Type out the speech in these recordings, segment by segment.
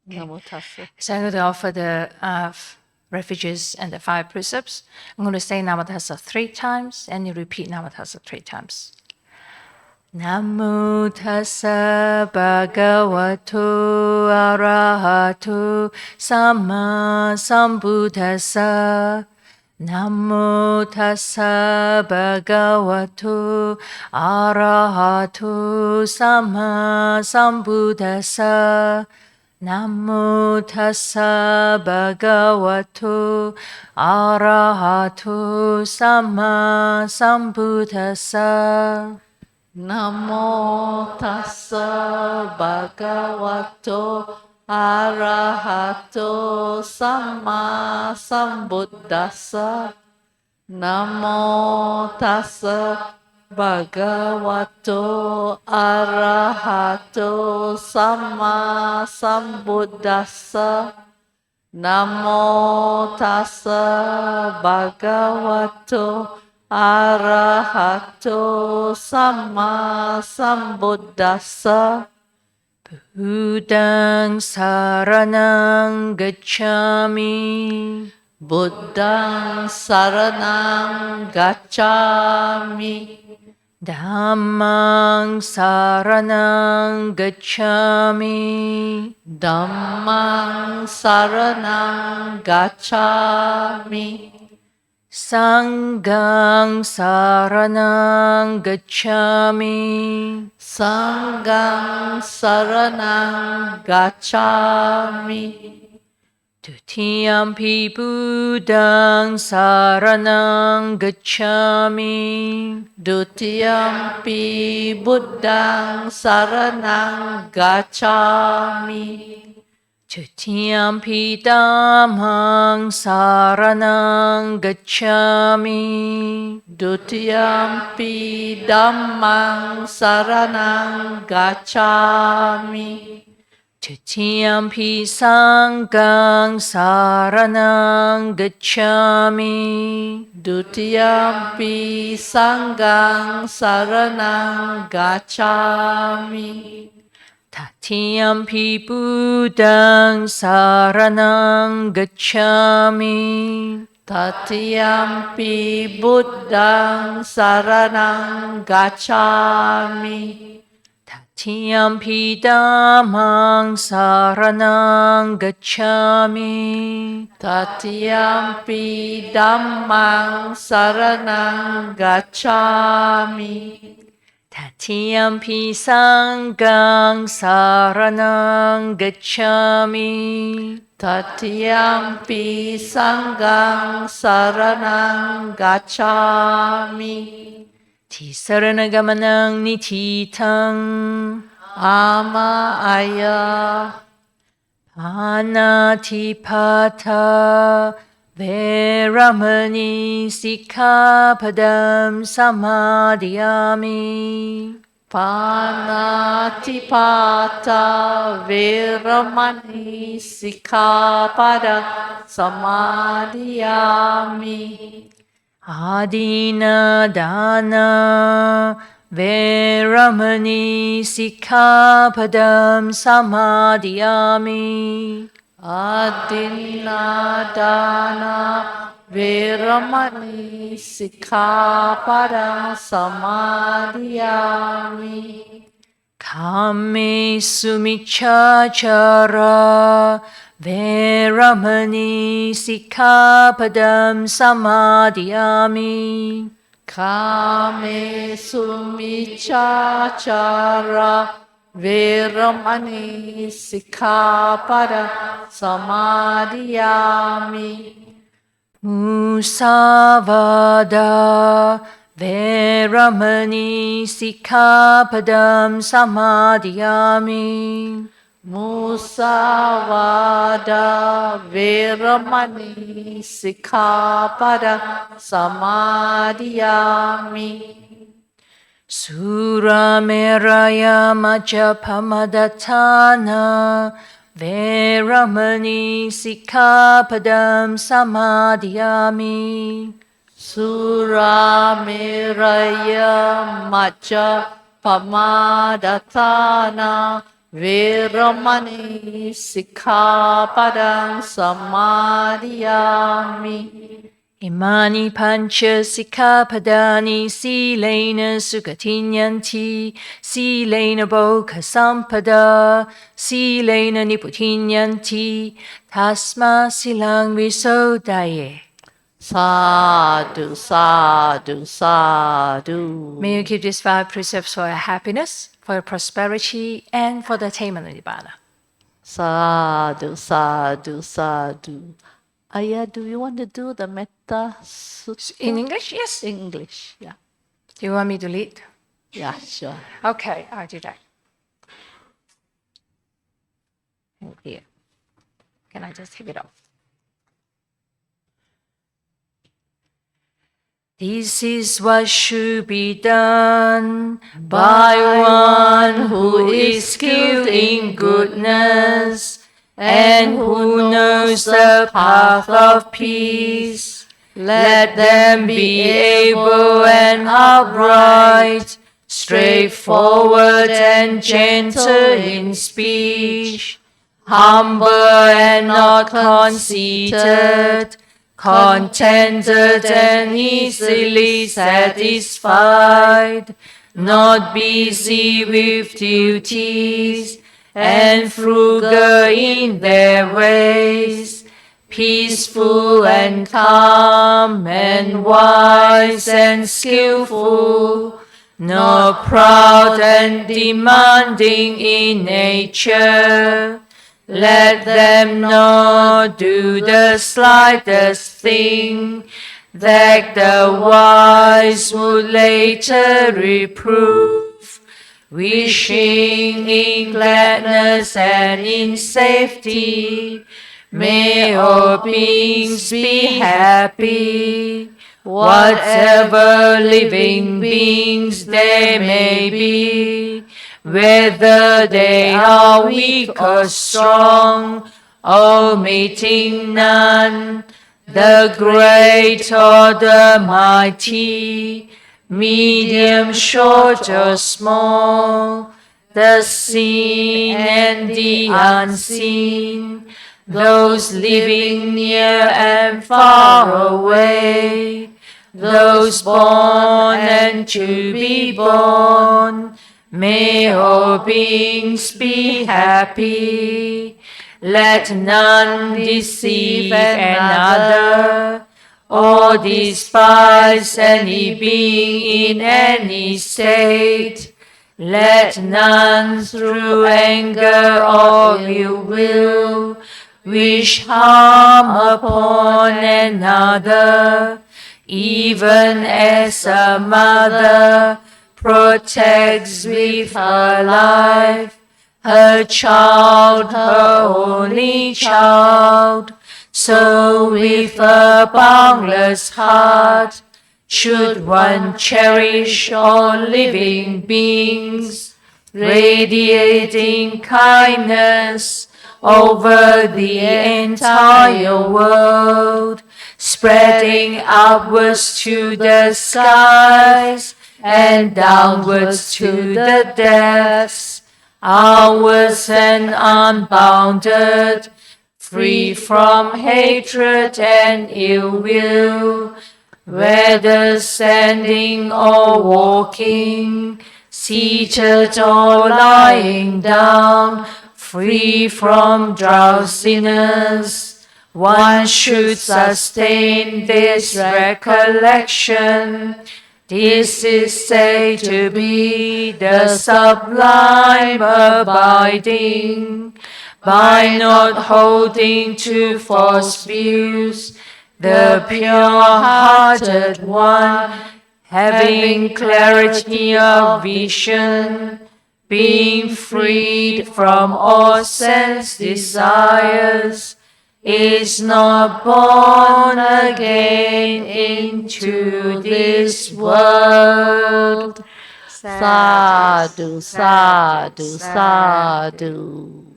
Namo tassa. So I'm going to offer the refuges and the 5 precepts. I'm going to say Namo tassa 3 times, and you repeat Namo tassa 3 times. Namo tassa bhagavato arahato samma sambuddhassa. Namo tassa bhagavato arahato samma sambuddhassa. Namo tassa bhagavato arahato samma sambuddhassa. Namo tassa bhagavato arahato samma sambuddhassa. Namo tassa bhagavato arahato samma sambuddhassa. Namo tassa bhagavato arahato samma sambuddhassa. Buddhaṃ saraṇaṃ gacchāmi. Buddhaṃ saraṇaṃ gacchāmi. Dhammaṃ saraṇaṃ gacchāmi. Dhammaṃ saraṇaṃ gacchāmi. Sanghaṃ saraṇaṃ gacchāmi. Sanghaṃ saraṇaṃ gacchāmi. Tutiyampi Buddhaṃ saraṇaṃ gacchāmi. Dutiyampi Buddhaṃ saraṇaṃ gacchāmi. Tutiyampi Dhammaṃ saraṇaṃ gacchāmi. Dutiyampi Dhammaṃ saraṇaṃ gacchāmi. Tutiyampi Sanghaṃ saraṇaṃ gacchāmi. Dutiyampi Sanghaṃ saraṇaṃ gacchāmi. Tatiyampi Buddhaṃ saraṇaṃ gacchāmi. Tatiyampi Buddhaṃ saraṇaṃ gacchāmi. Tatiyampi Dhammaṃ saraṇaṃ gacchāmi. Tatiyampi Dhammaṃ saraṇaṃ gacchāmi. Tatiyampi Sanghaṃ saraṇaṃ gacchāmi. Tatiyampi Sanghaṃ saraṇaṃ gacchāmi. Tisarana-gamanaṃ nititaṃ. Ama Ayya. Panatipata Veramani Sikkhapadam Samadhiyami. Panatipata Veramani Sikkhapada Samadhiyami. Adina Dana Veramani Sikkhapadam Samadhiyami. Adinadana Veramani Sikkhapada Samadhiyami. Kame Sumichachara Veramani Sikkhapadam Samadhiyami. Kame Sumichachara Veramani Sikkhapada Samadhiyami. Musavada Veramani Sikkhapadam Samadhiyami. Musavada Veramani Sikkhapada Samadhiyami. Surameraya Majapamadatana Veramani Sikkhapadam Samadhiyami. Surameraya Macha Pamadatana Veramani Sikkhapadang Samadhiyami. Imani pancha sikkhapadani silena sugatinyanti silena bhoga sampada silena niputinyanti tasma silang visodaye. Sadhu, sadhu, sadhu. May you keep these 5 precepts for your happiness, for your prosperity, and for the attainment of Nibbana. Sadhu, sadhu, sadhu. Ayya, do you want to do the Metta Sutta? In English, yes. English, yeah. Do you want me to lead? Yeah, sure. Okay, I'll do that. Oh dear. Can I just take it off? This is what should be done by one who is skilled in goodness and who knows the path of peace. Let them be able and upright, straightforward and gentle in speech, humble and not conceited, contented and easily satisfied, not busy with duties, and frugal in their ways, peaceful and calm and wise and skillful, not proud and demanding in nature. Let them not do the slightest thing that the wise would later reprove, wishing in gladness and in safety. May all beings be happy, whatever living beings they may be, whether they are weak or strong, omitting none, the great or the mighty, medium, short or small, the seen and the unseen, those living near and far away, those born and to be born. May all beings be happy. Let none deceive another, or despise any being in any state. Let none through anger or ill will wish harm upon another, even as a mother protects with her life her child, her only child. So with a boundless heart should one cherish all living beings, radiating kindness over the entire world, spreading upwards to the skies and downwards to the depths, outwards and unbounded, free from hatred and ill will, whether standing or walking, seated or lying down, free from drowsiness. One should sustain this recollection. This is said to be the sublime abiding. By not holding to false views, the pure-hearted one, having clarity of vision, being freed from all sense desires, is not born again into this world. Sadhu, sadhu, sadhu.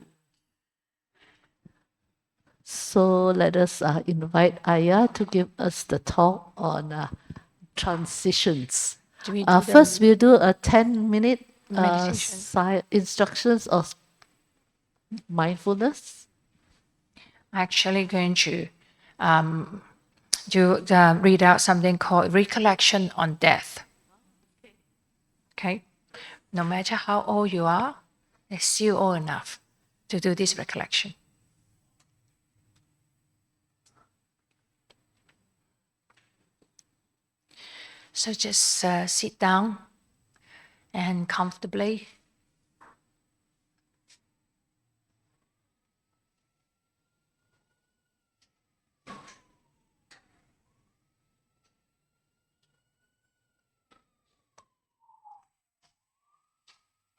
So let us invite Ayya to give us the talk on transitions. First, we'll do a 10-minute meditation. instructions of mindfulness? Actually going to read out something called Recollection on Death. Okay? No matter how old you are, it's still old enough to do this recollection. So just sit down and comfortably.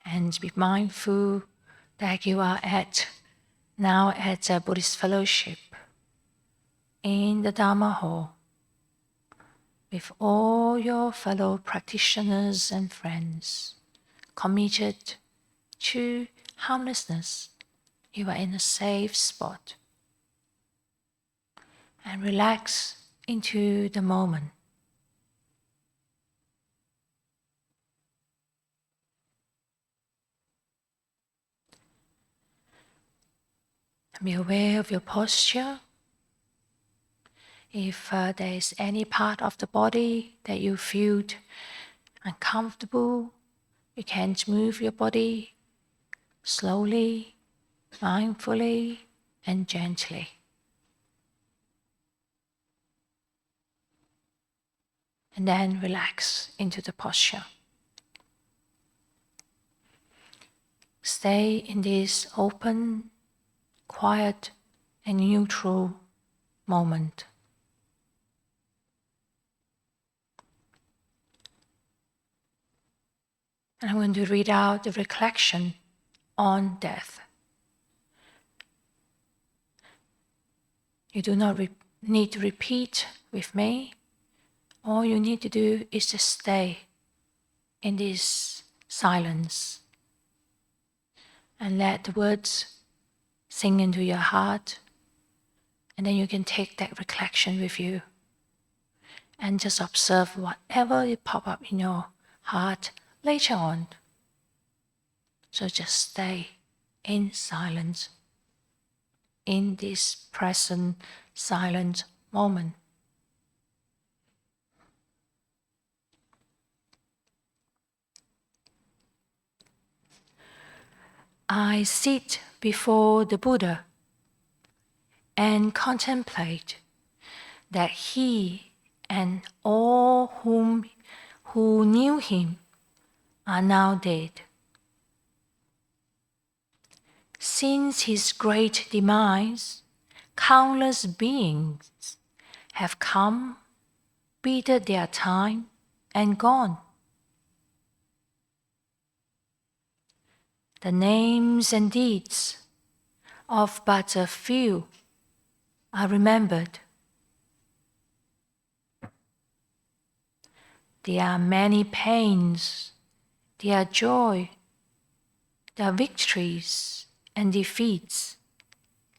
And be mindful that you are now at a Buddhist Fellowship in the Dhamma hall with all your fellow practitioners and friends committed to harmlessness. You are in a safe spot. And relax into the moment. Be aware of your posture. If there is any part of the body that you feel uncomfortable, you can move your body slowly, mindfully, and gently. And then relax into the posture. Stay in this open, quiet, and neutral moment. And I'm going to read out the recollection on death. You do not need to repeat with me. All you need to do is just stay in this silence and let the words sink into your heart. And then you can take that recollection with you and just observe whatever it pop up in your heart later on. So just stay in silence, in this present silent moment. I sit before the Buddha and contemplate that he and all who knew him are now dead. Since his great demise, countless beings have come, bided their time, and gone. The names and deeds of but a few are remembered. There are many pains, there are joy, there are victories and defeats,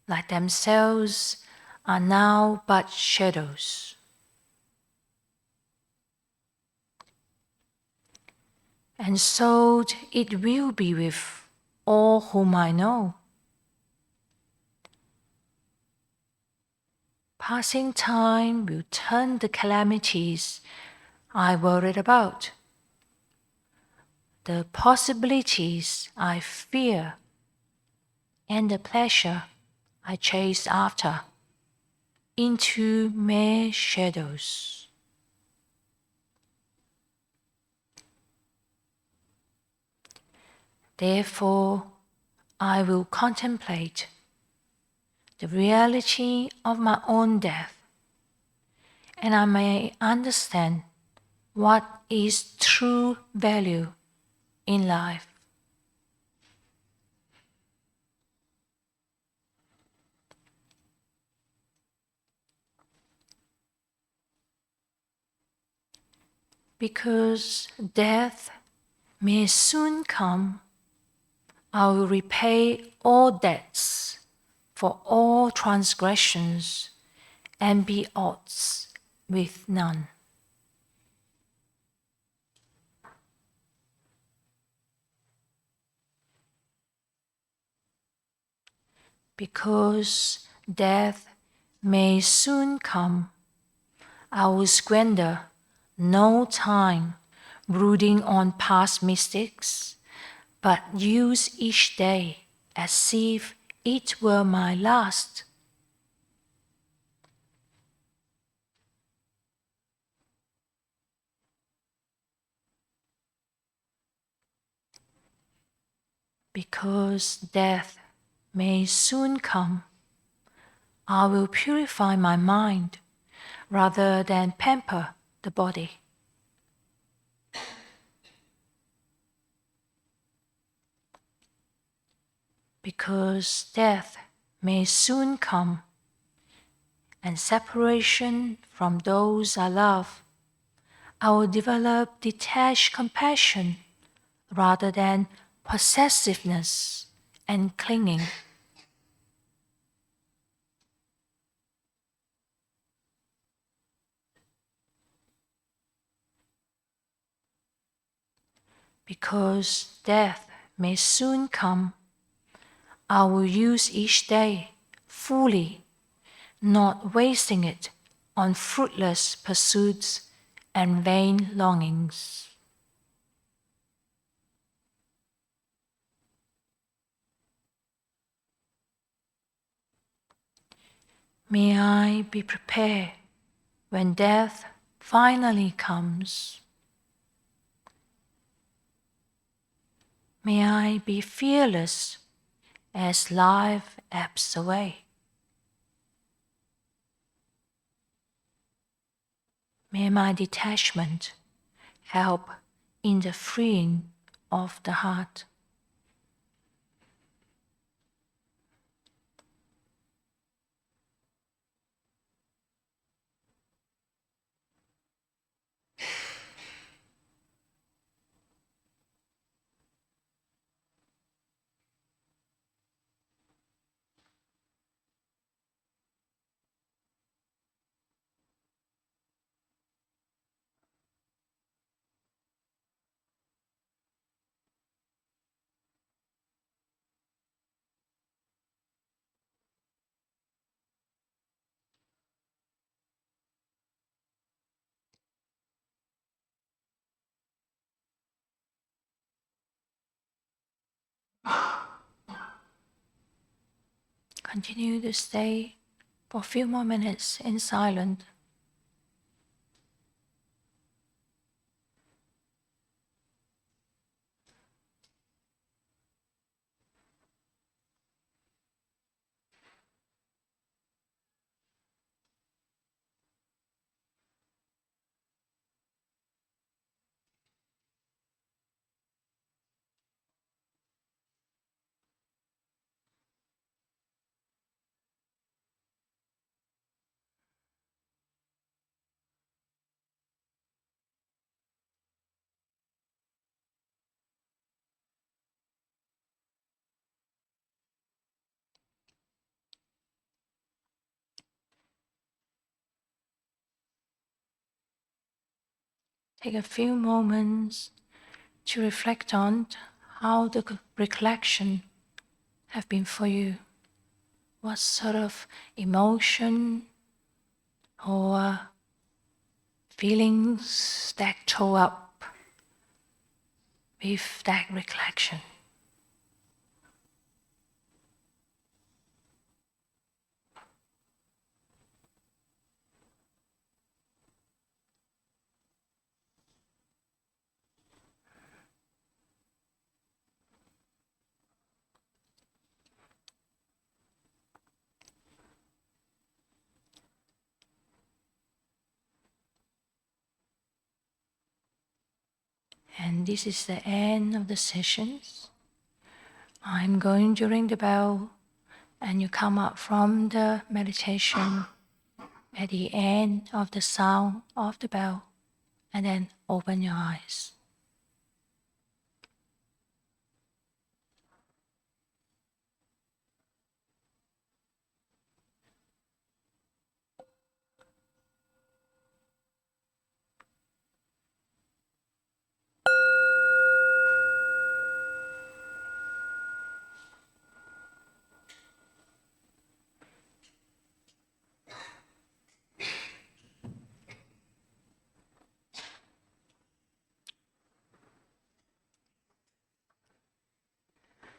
like themselves, are now but shadows. And so it will be with all whom I know. Passing time will turn the calamities I worried about, the possibilities I fear, and the pleasure I chase after, into mere shadows. Therefore, I will contemplate the reality of my own death, and I may understand what is true value in life. Because death may soon come, I will repay all debts for all transgressions and be odds with none. because death may soon come, I will squander no time brooding on past mistakes, but use each day as if it were my last. Because death may soon come, I will purify my mind rather than pamper the body. Because death may soon come, and separation from those I love, I will develop detached compassion rather than possessiveness and clinging. Because death may soon come, I will use each day fully, not wasting it on fruitless pursuits and vain longings. May I be prepared when death finally comes. May I be fearless as life ebbs away. May my detachment help in the freeing of the heart. Continue to stay for a few more minutes in silence. Take a few moments to reflect on how the recollection have been for you. What sort of emotion or feelings that show up with that recollection? And this is the end of the sessions. I'm going to ring the bell and you come up from the meditation at the end of the sound of the bell and then open your eyes.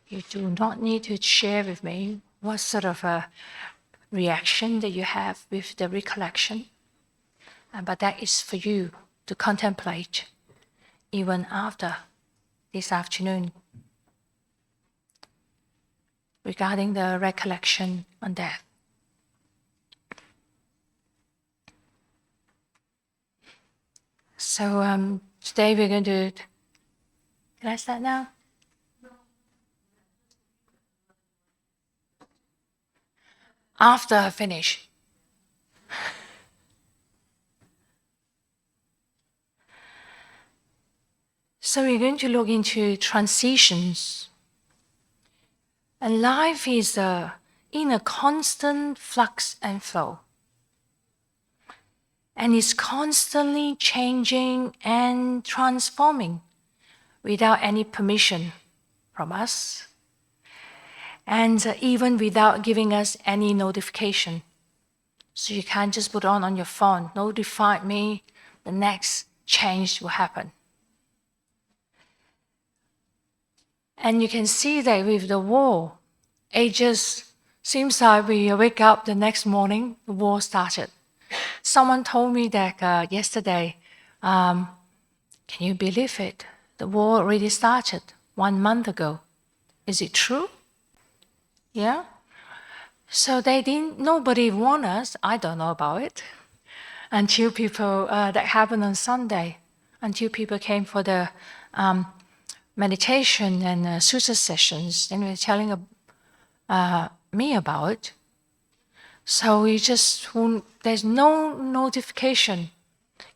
You do not need to share with me what sort of a reaction that you have with the recollection, but that is for you to contemplate even after this afternoon regarding the recollection on death. So today we're going to... Can I start now? After I finish. So we're going to look into transitions. And life is in a constant flux and flow. And it's constantly changing and transforming without any permission from us. And even without giving us any notification. So you can't just put on your phone, notify me, the next change will happen. And you can see that with the war, it just seems like we wake up the next morning, the war started. Someone told me that yesterday, can you believe it? The war already started 1 month ago. Is it true? Yeah? So nobody warned us, I don't know about it, until people, that happened on Sunday, until people came for the meditation and sutra sessions, and they were telling me about it. So there's no notification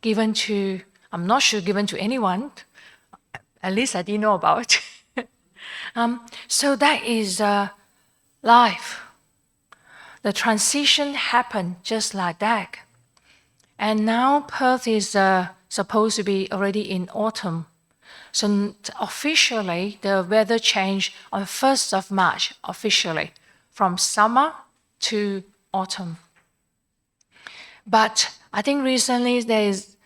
given to, I'm not sure given to anyone, at least I didn't know about it. So that is life. The transition happened just like that. And now Perth is supposed to be already in autumn. So officially, the weather changed on 1st of March, officially, from summer to autumn. But I think recently there is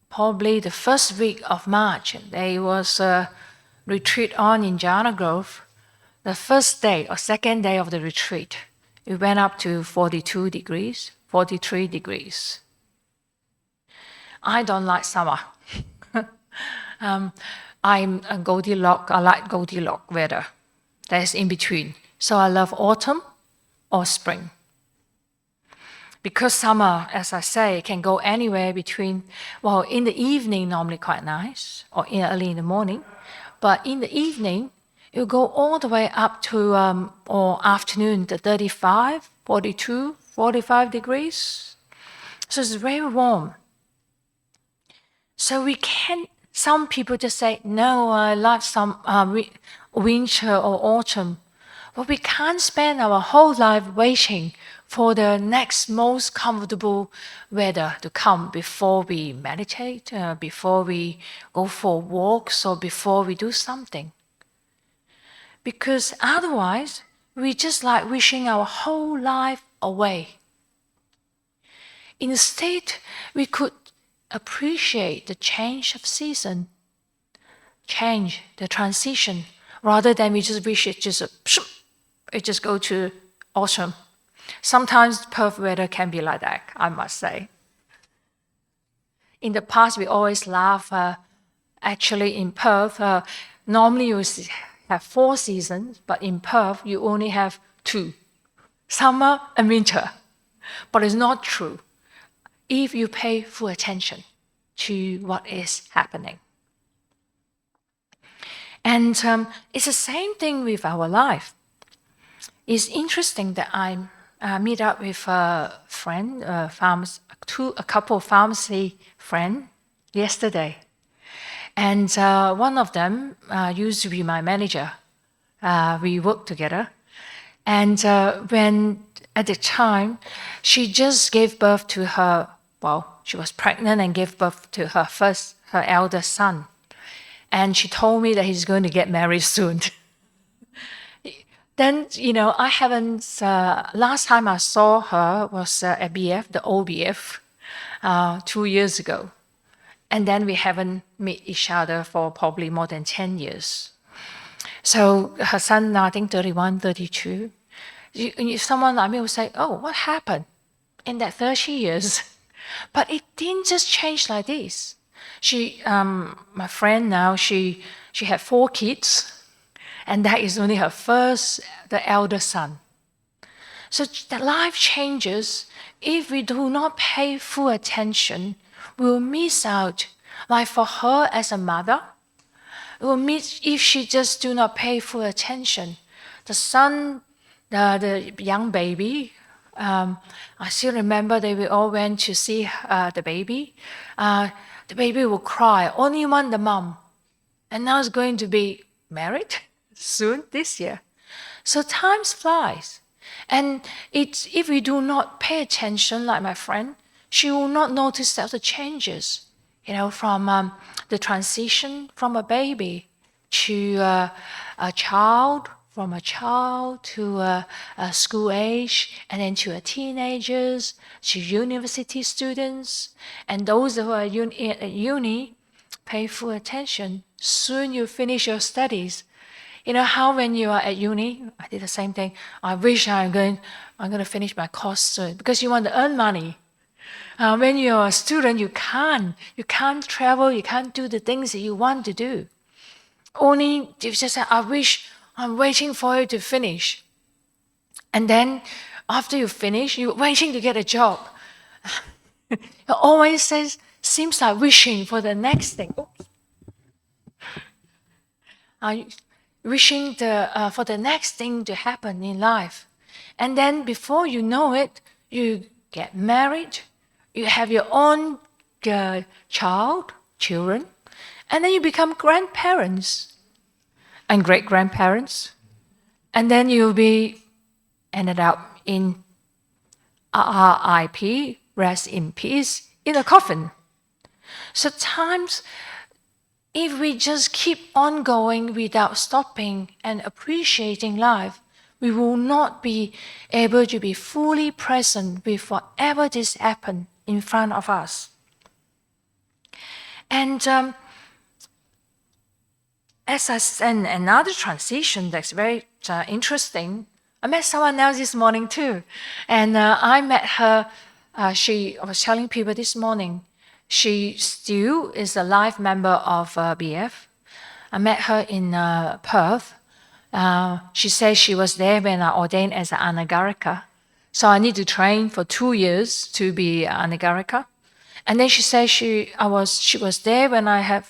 probably the first week of March, there was a retreat on in Jhana Grove. The first day or second day of the retreat, it went up to 42 degrees, 43 degrees. I don't like summer. I'm a Goldilocks, I like Goldilocks weather. That's in between. So I love autumn or spring. Because summer, as I say, can go anywhere between, well, in the evening normally quite nice, or early in the morning. But in the evening, it will go all the way up to, or afternoon, to 35, 42, 45 degrees. So it's very warm. So we can, some people just say, no, I like some winter or autumn. But we can't spend our whole life waiting for the next most comfortable weather to come before we meditate, before we go for walks, or before we do something. Because otherwise, we just like wishing our whole life away. Instead, we could appreciate the change of season, change, the transition, rather than we just wish it just go to autumn. Sometimes Perth weather can be like that, I must say. In the past, we always laugh. Actually, in Perth, normally you have 4 seasons, but in Perth, you only have 2, summer and winter. But it's not true if you pay full attention to what is happening. And it's the same thing with our life. It's interesting that I meet up with a friend, a couple of pharmacy friends yesterday. And one of them used to be my manager. We worked together. And when at the time, she just gave birth to her, well, she was pregnant and gave birth to her eldest son. And she told me that he's going to get married soon. Then, I haven't, last time I saw her was at BF, the old BF, 2 years ago. And then we haven't met each other for probably more than 10 years. So her son now, I think 31, 32. Someone like me will say, oh, what happened in that 30 years? But it didn't just change like this. My friend now, she had 4 kids, and that is only her first, the elder son. So the life changes. If we do not pay full attention, we'll miss out. Like for her as a mother, we'll miss if she just do not pay full attention. The son, the young baby, I still remember that we all went to see the baby. The baby will cry, only want the mom. And now it's going to be married soon, this year. So time flies. And if we do not pay attention, like my friend, she will not notice that the changes, from the transition from a baby to a child, from a child to a school age, and then to a teenagers, to university students. And those who are at uni, pay full attention. Soon you finish your studies. You know how when you are at uni, I did the same thing. I wish I'm going to finish my course soon, because you want to earn money. When you're a student, you can't travel, you can't do the things that you want to do. Only you just say, I wish, I'm waiting for you to finish. And then after you finish, you're waiting to get a job. It always seems like wishing for the next thing. Wishing for the next thing to happen in life. And then before you know it, you get married, you have your own children, and then you become grandparents and great-grandparents. And then you'll be ended up in RIP, rest in peace, in a coffin. So times, if we just keep on going without stopping and appreciating life, we will not be able to be fully present with whatever this happened in front of us. And as I said, another transition that's very interesting, I met someone else this morning too. And I met her, I was telling people this morning, she still is a life member of BF. I met her in Perth. She says she was there when I ordained as an anāgārika. So I need to train for 2 years to be anāgārika. And then she says she was there when I had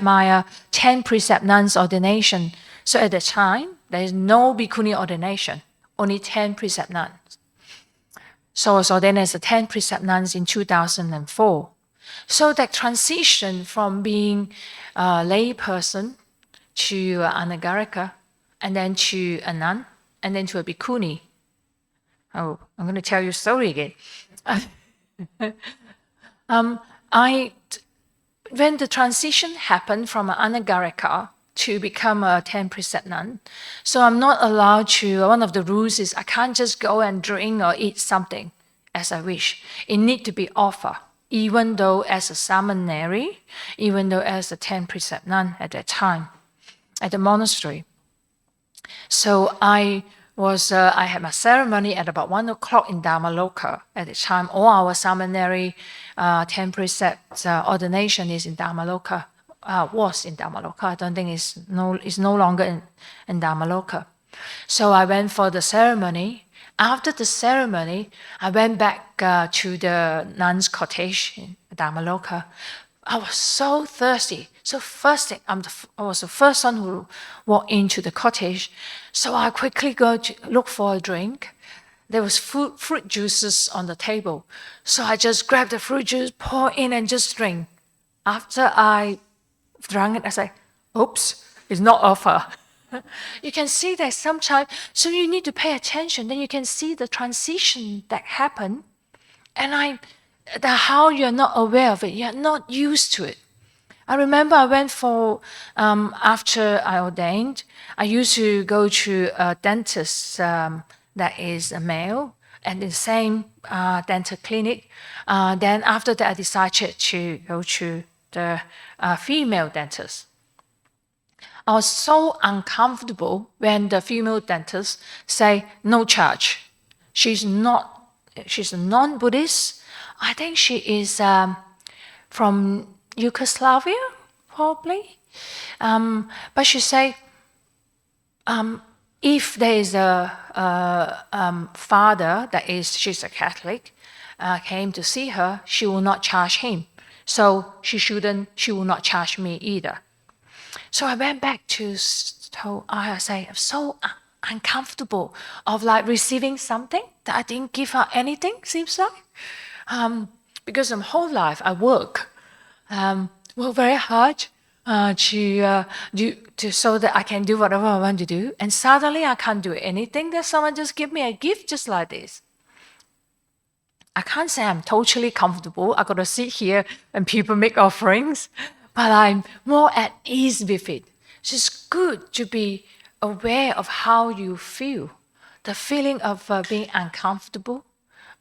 my 10 precept nuns ordination. So at the time, there is no Bhikkhuni ordination, only 10 precept nuns. So I was ordained as a 10 precept nuns in 2004. So that transition from being a lay person to anāgārika, and then to a nun, and then to a bhikkhuni. Oh, I'm going to tell you a story again. When the transition happened from an anāgārika to become a 10 precept nun, so I'm not allowed to, one of the rules is I can't just go and drink or eat something as I wish. It needs to be offered, even though as a seminary, even though as a 10 precept nun at that time, at the monastery. So I had my ceremony at about 1 o'clock in Dhammaloka. At the time, all our seminary 10 precept ordination is in Dhammaloka, was in Dhammaloka. I don't think it's no longer in Dhammaloka. So I went for the ceremony. After the ceremony, I went back to the nuns' cottage in Dhammaloka. I was so thirsty. So first thing, I was the first one who walked into the cottage. So I quickly go to look for a drink. There was fruit juices on the table. So I just grabbed the fruit juice, pour in and just drink. After I drank it, I said, oops, it's not offer. You can see that sometimes, so you need to pay attention. Then you can see the transition that happened. And how you're not aware of it, you're not used to it. I remember I went for, after I ordained, I used to go to a dentist that is a male, and the same dental clinic. Then after that, I decided to go to the female dentist. I was so uncomfortable when the female dentist say no charge. She's a non-Buddhist. I think she is from Yugoslavia, probably. But she say, if there is a father she's a Catholic, came to see her, she will not charge him. So she will not charge me either. So I went back to Ayya say, I'm so uncomfortable of like receiving something that I didn't give her anything, seems like. Because my whole life I work very hard so that I can do whatever I want to do. And suddenly I can't do anything, that someone just give me a gift just like this. I can't say I'm totally comfortable. I got to sit here and people make offerings, but I'm more at ease with it. It's just good to be aware of how you feel, the feeling of being uncomfortable,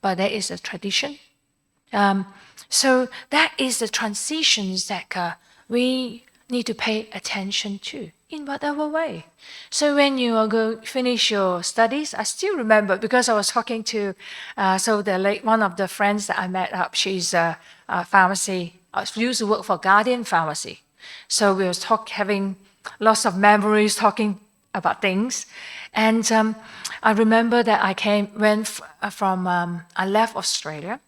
but that is a tradition. So that is the transitions that we need to pay attention to in whatever way. So when you are going to finish your studies, I still remember because I was talking to one of the friends that I met up. She's a pharmacy. I used to work for Guardian Pharmacy, so we was having lots of memories, talking about things, and I remember that I left Australia,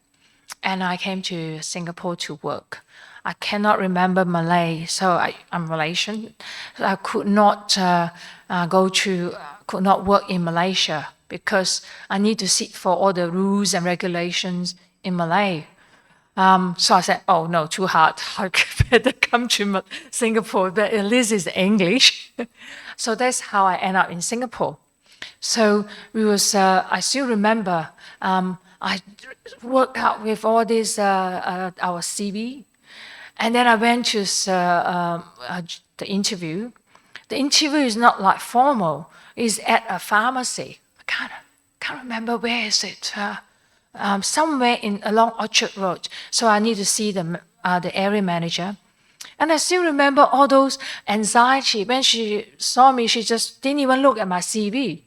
and I came to Singapore to work. I cannot remember Malay, so I'm Malaysian. I could not could not work in Malaysia because I need to sit for all the rules and regulations in Malay. So I said, oh no, too hard. I better come to Singapore, but at least it's English. So that's how I end up in Singapore. So I still remember, I worked out with all this, our CV. And then I went to the interview. The interview is not like formal. It's at a pharmacy. I can't remember where is it. Somewhere along Orchard Road. So I need to see the area manager. And I still remember all those anxiety. When she saw me, she just didn't even look at my CV.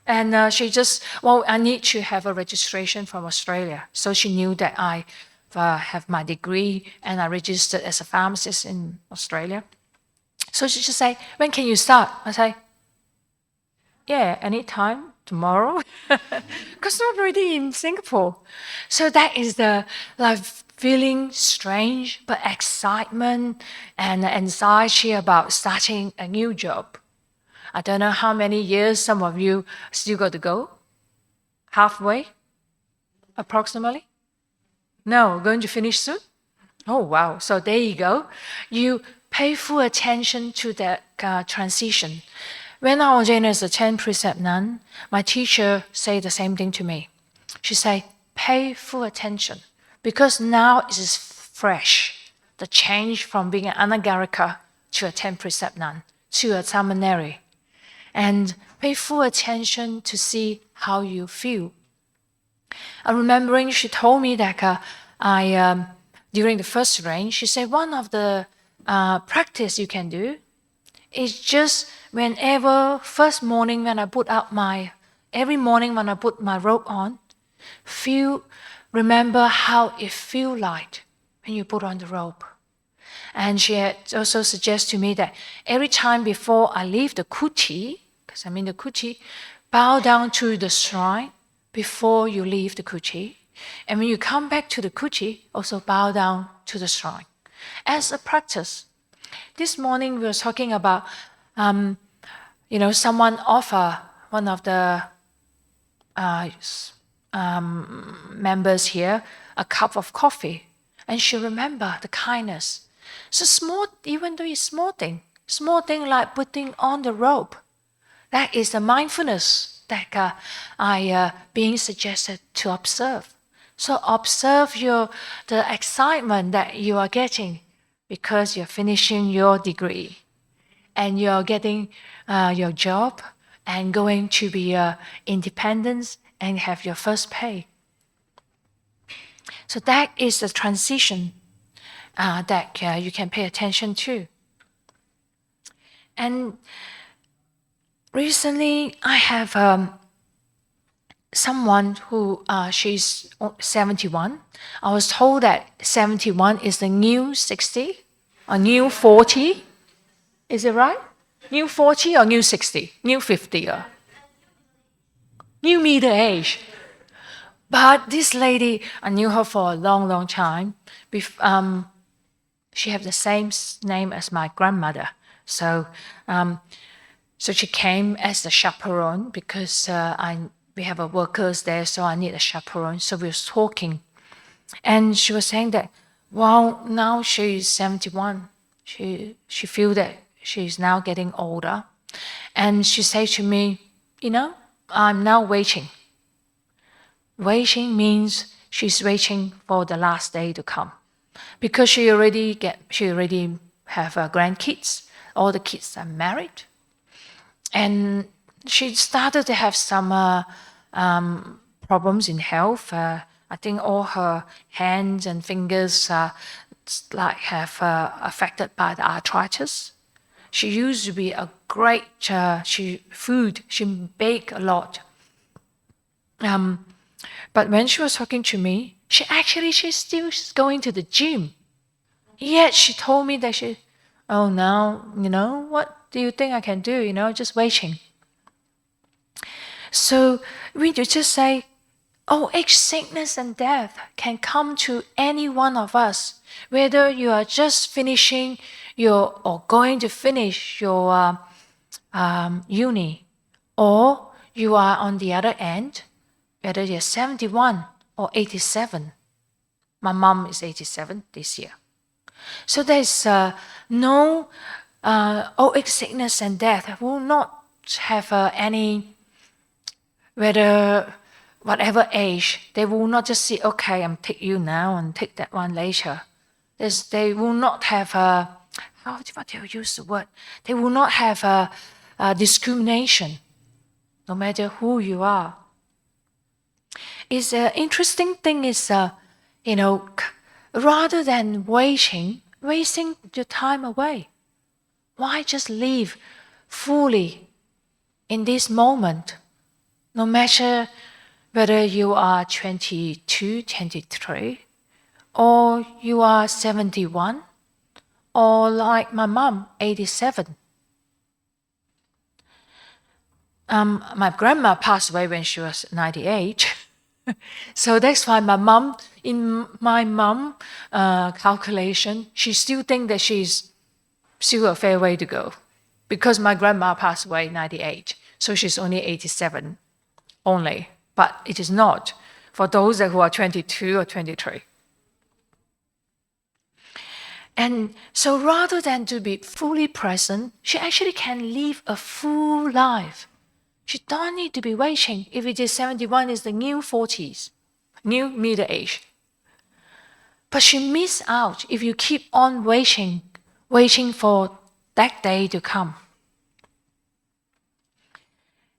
And she just, I need to have a registration from Australia. So she knew that I have my degree and I registered as a pharmacist in Australia. So she just say, when can you start? I say, yeah, anytime, tomorrow. Because I'm already in Singapore. So that is the feeling strange, but excitement and anxiety about starting a new job. I don't know how many years some of you still got to go. Halfway, approximately. No, going to finish soon? Oh, wow. So there you go. You pay full attention to that transition. When I was in as a 10 precept nun, my teacher said the same thing to me. She said, pay full attention because now it is fresh. The change from being an anāgārika to a 10 precept nun to a seminary. And pay full attention to see how you feel. I'm remembering she told me that during the first rain, she said one of the practice you can do is just first morning when I every morning when I put my robe on, remember how it feels like when you put on the robe. And she had also suggested to me that every time before I leave the kuti, because I'm in the kuti, bow down to the shrine before you leave the kuti. And when you come back to the kuti, also bow down to the shrine. As a practice, this morning we were talking about, someone offer one of the members here a cup of coffee. And she remember the kindness. So small, even though it's small thing like putting on the robe, that is the mindfulness that being suggested to observe. So observe the excitement that you are getting because you're finishing your degree and you're getting your job and going to be independent and have your first pay. So that is the transition that you can pay attention to. And recently, I have someone who she's 71. I was told that 71 is the new 60 or new 40. Is it right? New 40 or new 60? New 50 or new middle age. But this lady, I knew her for a long, long time. She had the same name as my grandmother. So she came as the chaperone because we have workers there, so I need a chaperone. So we was talking. And she was saying that, well, now she's 71. She feels that she's now getting older. And she said to me, I'm now waiting. Waiting means she's waiting for the last day to come. Because she already have grandkids. All the kids are married. And she started to have some problems in health. I think all her hands and fingers have affected by the arthritis. She used to be a great she baked a lot. But when she was talking to me, she's still going to the gym. Yet she told me that now, what do you think I can do? Just waiting. So we just say, age, sickness, and death can come to any one of us, whether you are just finishing or going to finish your uni, or you are on the other end, whether you're 71 or 87. My mom is 87 this year. So there's no age, sickness, and death will not have any, whatever age, they will not just say, okay, I'm take you now and take that one later. They will not have what do you use the word? They will not have a discrimination, no matter who you are. It's an interesting thing is, rather than wasting your time away, why just live fully in this moment, no matter whether you are 22, 23, or you are 71, or like my mom, 87. My grandma passed away when she was 98. So that's why in my mom calculation, she still thinks that she's still a fair way to go. Because my grandma passed away 98, so she's only 87 only. But it is not for those who are 22 or 23. And so rather than to be fully present, she actually can live a full life. She don't need to be waiting. If it is 71, it's the new 40s, new middle age. But she miss out if you keep on waiting for that day to come.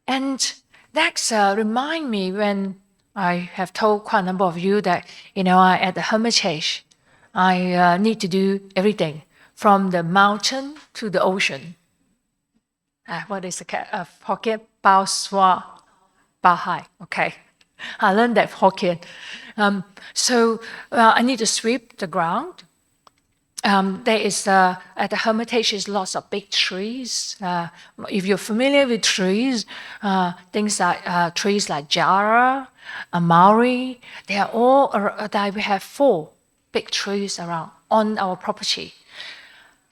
And that's remind me when I have told quite a number of you that, at the Hermitage, I need to do everything from the mountain to the ocean. What is the Hokkien? Bao Swa, Bao Hai. Okay, I learned that Hokkien. So I need to sweep the ground. There is at the Hermitage, there's lots of big trees. If you're familiar with trees, things like trees like Jara, Maori, they are all. We have 4 big trees around on our property.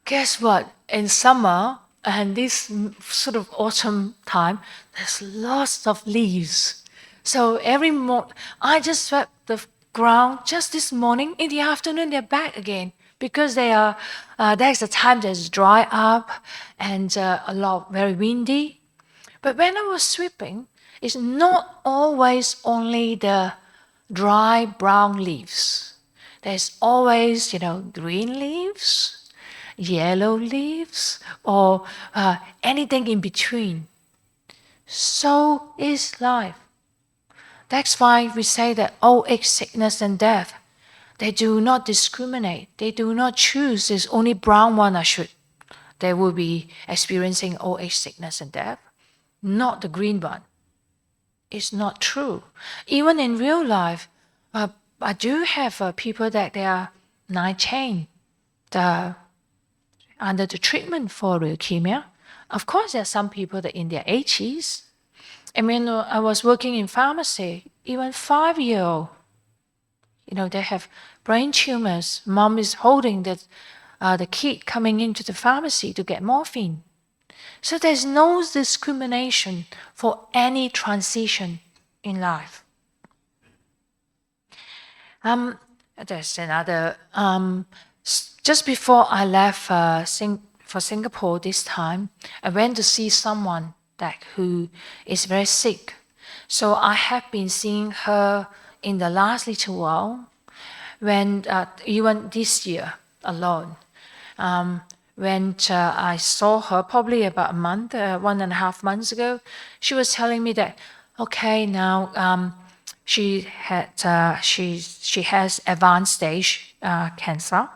Guess what? In summer and this sort of autumn time, there's lots of leaves. So every morning, I just swept the ground just this morning. In the afternoon, they're back again because there's the time that's dry up and a lot very windy. But when I was sweeping, it's not always only the dry brown leaves. There's always, green leaves, yellow leaves, or anything in between. So is life. That's why we say that age, sickness, and death, they do not discriminate. They do not choose. There's only brown one I should they will be experiencing old age, sickness, and death. Not the green one. It's not true. Even in real life, I do have people that they are 19, under the treatment for leukemia. Of course, there are some people that in their 80s. I mean, I was working in pharmacy, even 5-year-old. They have brain tumors. Mom is holding the kid coming into the pharmacy to get morphine. So there's no discrimination for any transition in life. There's another. Just before I left for Singapore this time, I went to see someone who is very sick. So I have been seeing her in the last little while, when even this year alone. When I saw her probably about a month, 1.5 months ago, she was telling me that, okay, now she has advanced stage cancer.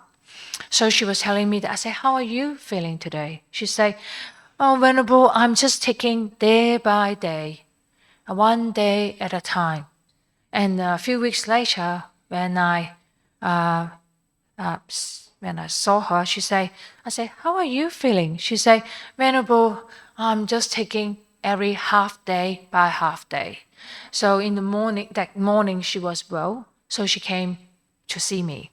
So she was telling me that. I said, how are you feeling today? She said, oh, Venerable, I'm just taking day by day, one day at a time. And a few weeks later, when I saw her, I said, how are you feeling? She said, Venerable, I'm just taking every half day by half day. So in the morning, that morning she was well, so she came to see me.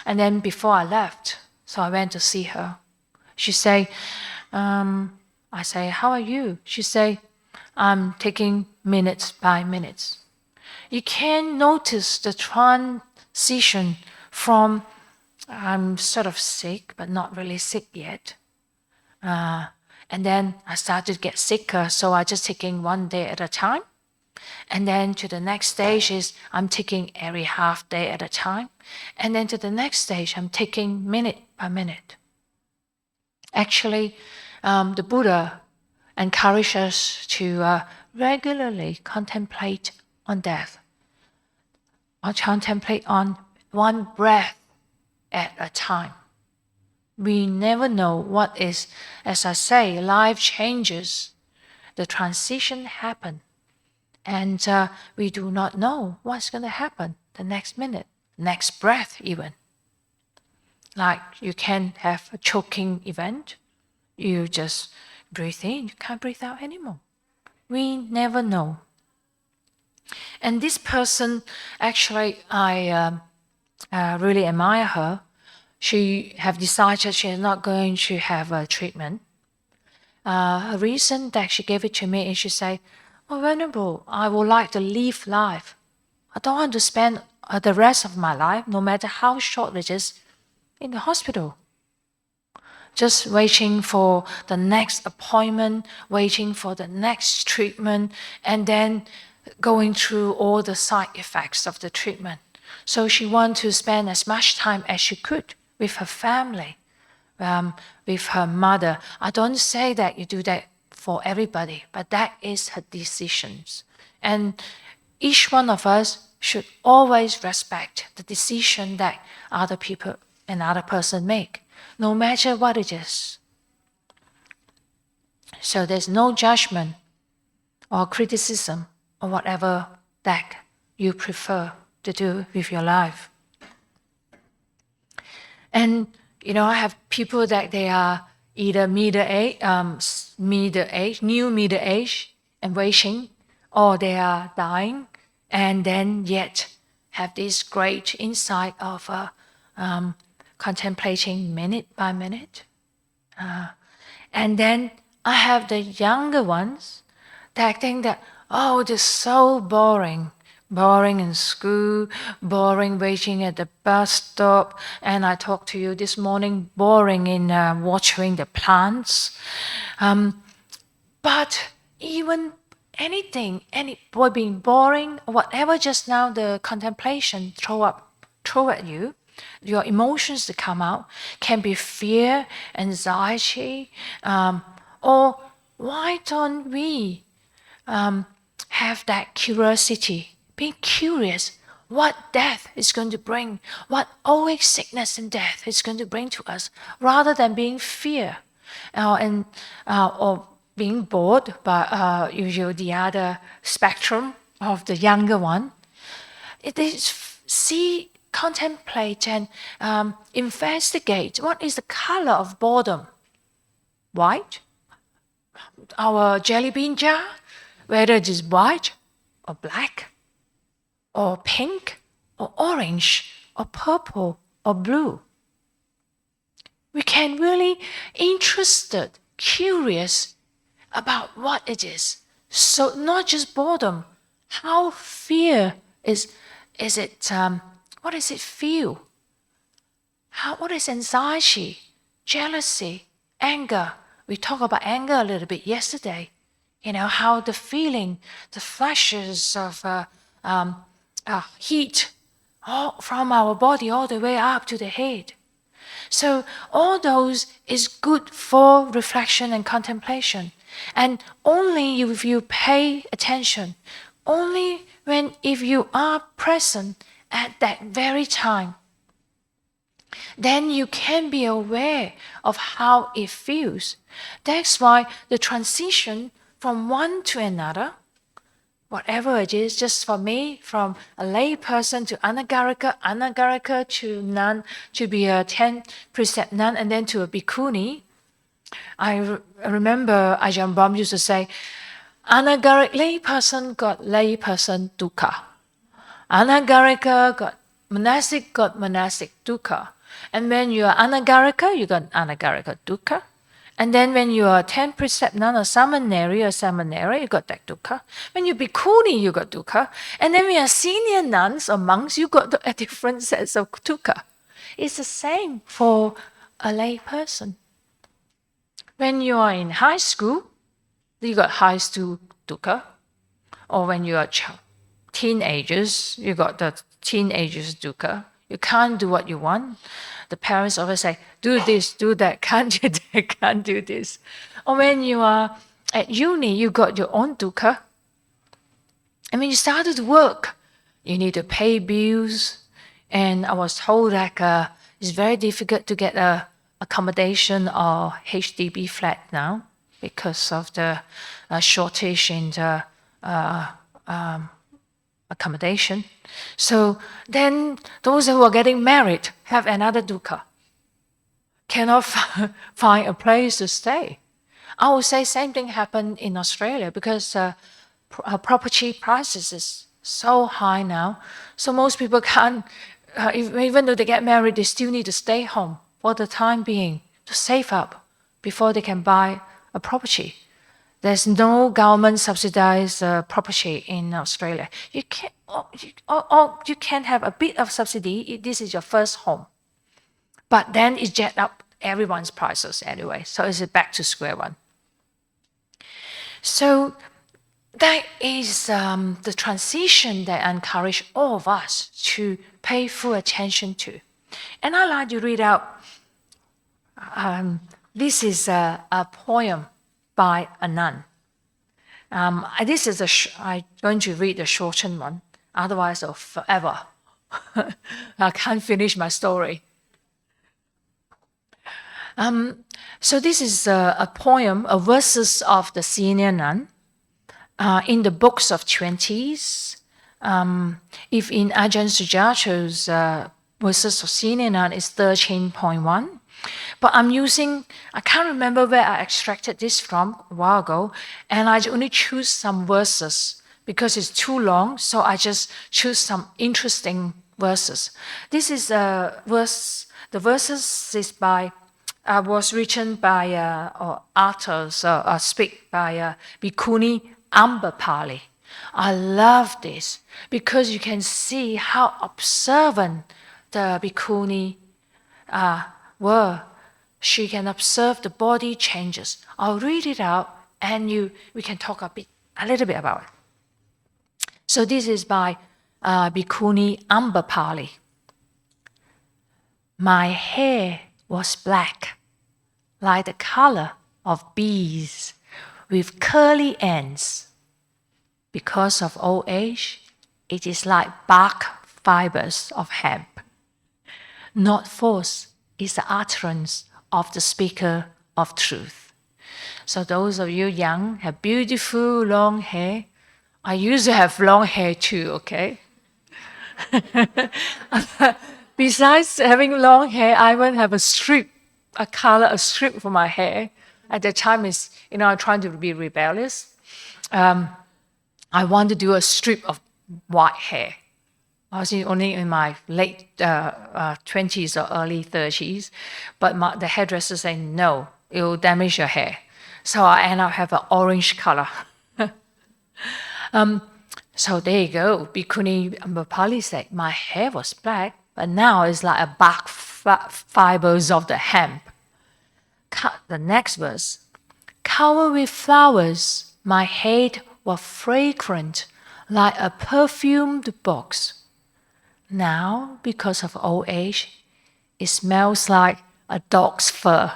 And then before I left, so I went to see her. She said, I say, how are you? She said, I'm taking minutes by minutes. You can notice the transition from I'm sort of sick, but not really sick yet. And then I started to get sicker, so I just taking one day at a time. And then to the next stage is I'm taking every half day at a time. And then to the next stage, I'm taking minute by minute. Actually, the Buddha encouraged us to regularly contemplate on death, or contemplate on one breath at a time. We never know what is, as I say, life changes. The transition happens. And we do not know what's going to happen the next minute, next breath even. Like you can have a choking event. You just breathe in, you can't breathe out anymore. We never know. And this person, actually, I really admire her. She have decided she is not going to have a treatment. A reason that she gave it to me is she said, oh, Venerable, I would like to live life. I don't want to spend the rest of my life, no matter how short it is, in the hospital. Just waiting for the next appointment, waiting for the next treatment, and then going through all the side effects of the treatment. So she wants to spend as much time as she could with her family, with her mother. I don't say that you do that for everybody, but that is her decisions. And each one of us should always respect the decision that other people, another person make, no matter what it is. So there's no judgment or criticism or whatever that you prefer to do with your life. And I have people that they are either new middle age and waiting, or they are dying, and then yet have this great insight of contemplating minute by minute. And then I have the younger ones that think that, oh, this is so boring. Boring in school, boring waiting at the bus stop, and I talked to you this morning, boring in watering the plants. But even anything, being boring, whatever just now the contemplation throw at you, your emotions that come out can be fear, anxiety, or why don't we have that curiosity? Being curious, what death is going to bring, what old age, sickness, and death is going to bring to us, rather than being fear or being bored by usually the other spectrum of the younger one. It is contemplate and investigate what is the color of boredom. White? Our jelly bean jar? Whether it is white or black or pink or orange or purple or blue. We can really interested, curious about what it is. So not just boredom, how fear is it, what does it feel? What is anxiety, jealousy, anger? We talked about anger a little bit yesterday. You know, how the feeling, the flashes of heat all from our body all the way up to the head. So all those is good for reflection and contemplation. And only if you pay attention, only if you are present at that very time, then you can be aware of how it feels. That's why the transition from one to another, whatever it is, just for me, from a lay person to anāgārika to nun, to be a 10-precept nun, and then to a bhikkhuni. I remember Ajahn Brahm used to say, anāgārika lay person got lay person dukkha. Anāgārika got monastic dukkha. And when you are anāgārika, you got anāgārika dukkha. And then when you are a 10-precept nun or seminary, you got that dukkha. When you're bhikkhuni, you got dukkha. And then when you are senior nuns or monks, you got a different sets of dukkha. It's the same for a lay person. When you are in high school, you got high school dukkha. Or when you are teenagers, you got the teenagers dukkha. You can't do what you want. The parents always say, do this, do that, can't do that, can't do this. Or when you are at uni, you got your own dukkha. And when you started to work, you need to pay bills. And I was told that it's very difficult to get a accommodation or HDB flat now because of the shortage in the accommodation. So then those who are getting married have another dukkha. Cannot find a place to stay. I would say same thing happened in Australia because property prices is so high now. So most people can't, even though they get married, they still need to stay home for the time being to save up before they can buy a property. There's no government subsidized property in Australia. You can have a bit of subsidy if this is your first home. But then it jacked up everyone's prices anyway. So it's back to square one. So that is the transition that I encourage all of us to pay full attention to. And I'd like to read out, this is a poem by a nun. This is I'm going to read the shortened one, otherwise I'll forever. I can't finish my story. So this is a poem, a verses of the senior nun in the books of 20s. If in Ajahn Sujato's verses of senior nun is 13.1. But I can't remember where I extracted this from a while ago, and I only choose some verses because it's too long, so I just choose some interesting verses. This is a verse, the verses is was written by, or authors, speak by Bhikkhuni Ambapali. I love this because you can see how observant the Bhikkhuni were. She can observe the body changes. I'll read it out and we can talk a little bit about it. So this is by Bhikkhuni Ambapali. My hair was black, like the color of bees with curly ends. Because of old age, it is like bark fibers of hemp. Not force is the utterance of the speaker of truth. So those of you young have beautiful long hair. I used to have long hair too, okay? Besides having long hair, I even have a strip for my hair. At that time, I'm trying to be rebellious. I want to do a strip of white hair. I was only in my late 20s or early 30s, but the hairdresser said, no, it will damage your hair. So I end up having an orange color. So there you go. Bhikkhuni Pali said, my hair was black, but now it's like a bark fibers of the hemp. The next verse. Covered with flowers, my head was fragrant like a perfumed box. Now, because of old age, it smells like a dog's fur.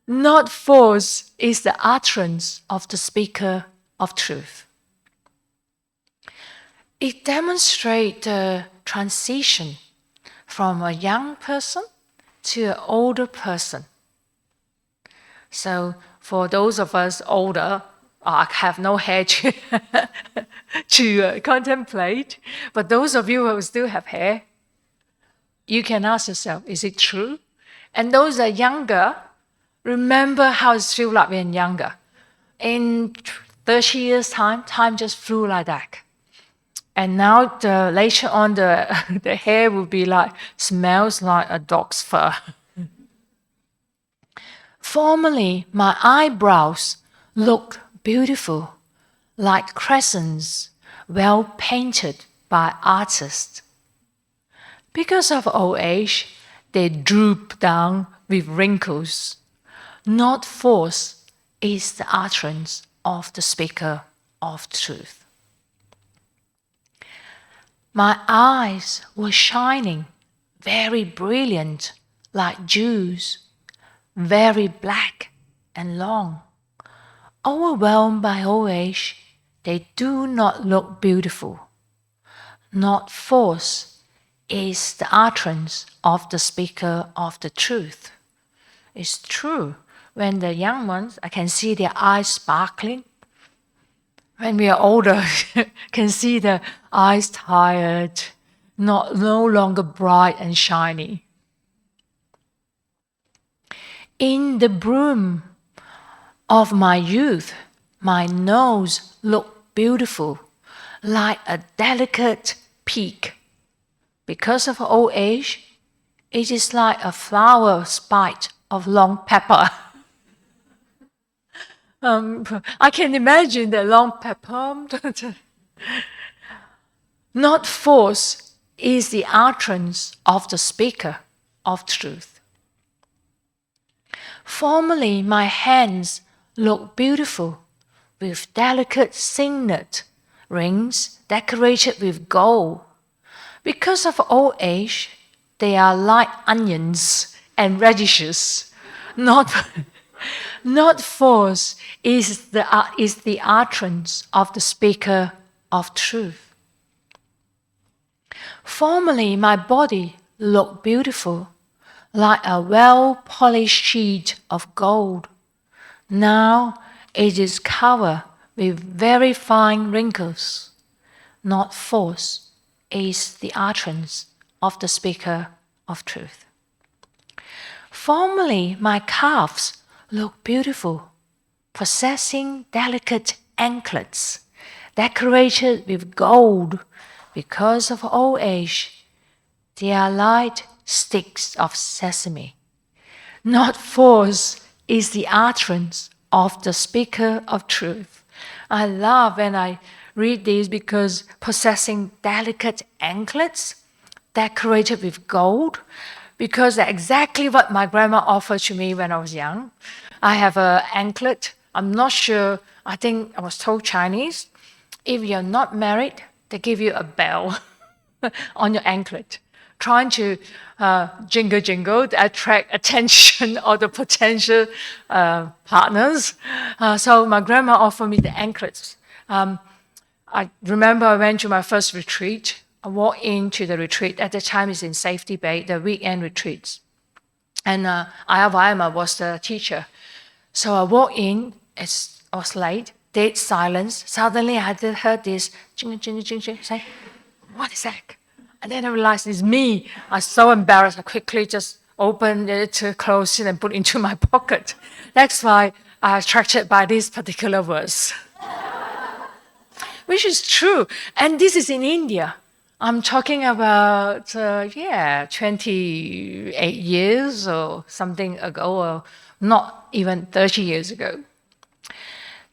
Not force is the utterance of the speaker of truth. It demonstrates the transition from a young person to an older person. So for those of us older, I have no hair to contemplate. But those of you who still have hair, you can ask yourself, is it true? And those that are younger, remember how it feels like when younger. In 30 years' time just flew like that. And now later on, the hair will be like, smells like a dog's fur. Formerly, my eyebrows looked beautiful, like crescents, well painted by artists. Because of old age, they droop down with wrinkles. Not force is the utterance of the speaker of truth. My eyes were shining, very brilliant, like jewels, very black and long. Overwhelmed by old age, they do not look beautiful. Not force is the utterance of the speaker of the truth. It's true. When the young ones, I can see their eyes sparkling. When we are older, can see the eyes tired, no longer bright and shiny. In the bloom of my youth, my nose looked beautiful, like a delicate peak. Because of old age, it is like a flower spike of long pepper. I can imagine the long pepper. Not force is the utterance of the speaker of truth. Formerly, my hands looked beautiful, with delicate signet rings decorated with gold. Because of old age, they are like onions and radishes. Not force is the utterance of the speaker of truth. Formerly, my body looked beautiful, like a well-polished sheet of gold. Now it is covered with very fine wrinkles. Not force is the utterance of the speaker of truth. Formerly, my calves looked beautiful, possessing delicate anklets, decorated with gold. Because of old age, they are like sticks of sesame. Not force is the utterance of the speaker of truth. I love when I read these because possessing delicate anklets, decorated with gold, because that's exactly what my grandma offered to me when I was young. I have an anklet. I'm not sure. I think I was told Chinese. If you're not married, they give you a bell on your anklet, trying to jingle to attract attention of the potential partners. So my grandma offered me the anklets. I remember I went to my first retreat. walked into the retreat. At the time, it's in Safety Bay, the weekend retreats. And Ayya Vayama was the teacher. So I walked in, I was late, dead silence. Suddenly I heard this ching, ching, ching, ching, say, what is that? And then I realized it's me. I was so embarrassed. I quickly just opened it, closed it, and put it into my pocket. That's why I was attracted by this particular verse. Which is true. And this is in India. I'm talking about, 28 years or something ago, or not even 30 years ago.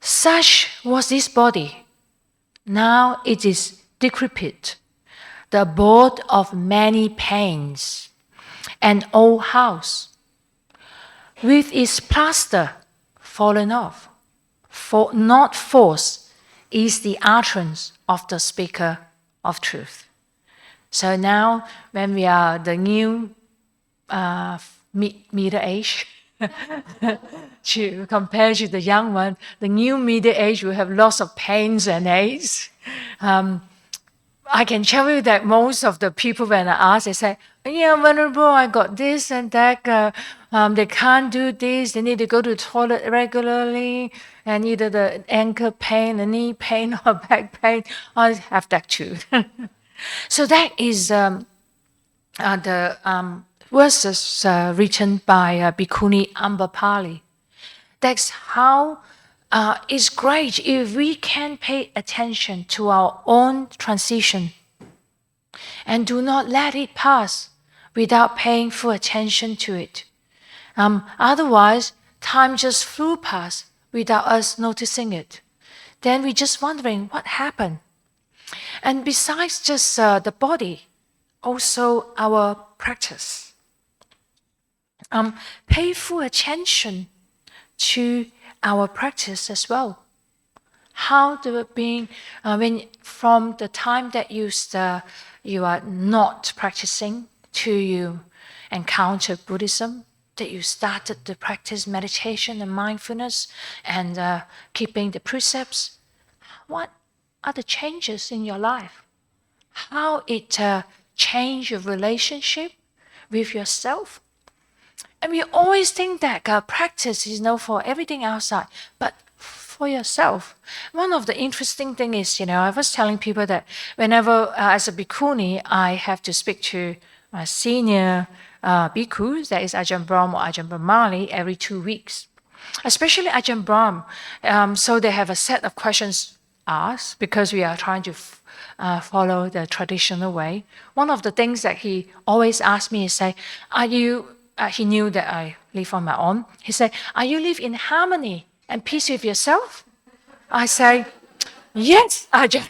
Such was this body. Now it is decrepit, the abode of many pains, an old house, with its plaster fallen off. For not force is the utterance of the speaker of truth. So now, when we are the new middle age, compared to the young one, the new middle age will have lots of pains and aches. I can tell you that most of the people, when I ask, they say, yeah, Venerable, I got this and that. They can't do this. They need to go to the toilet regularly. And either the ankle pain, the knee pain, or back pain. I have that too. So that is the verses written by Bhikkhuni Ambapali. That's how it's great if we can pay attention to our own transition and do not let it pass without paying full attention to it. Otherwise, time just flew past without us noticing it. Then we're just wondering what happened. And besides just the body, also our practice. Pay full attention to our practice as well. How the being, when from the time that you are not practicing to you encounter Buddhism, that you started to practice meditation and mindfulness and keeping the precepts, what are the changes in your life? How it changed your relationship with yourself? And we always think that practice is not for everything outside, but for yourself. One of the interesting things is, I was telling people that whenever, as a bhikkhuni, I have to speak to my senior bhikkhus, that is Ajahn Brahm or Ajahn Brahmali, every 2 weeks. Especially Ajahn Brahm. So they have a set of questions asked because we are trying to follow the traditional way. One of the things that he always asked me is say, he knew that I live on my own. He said, are you live in harmony and peace with yourself? I say, yes, Ajahn.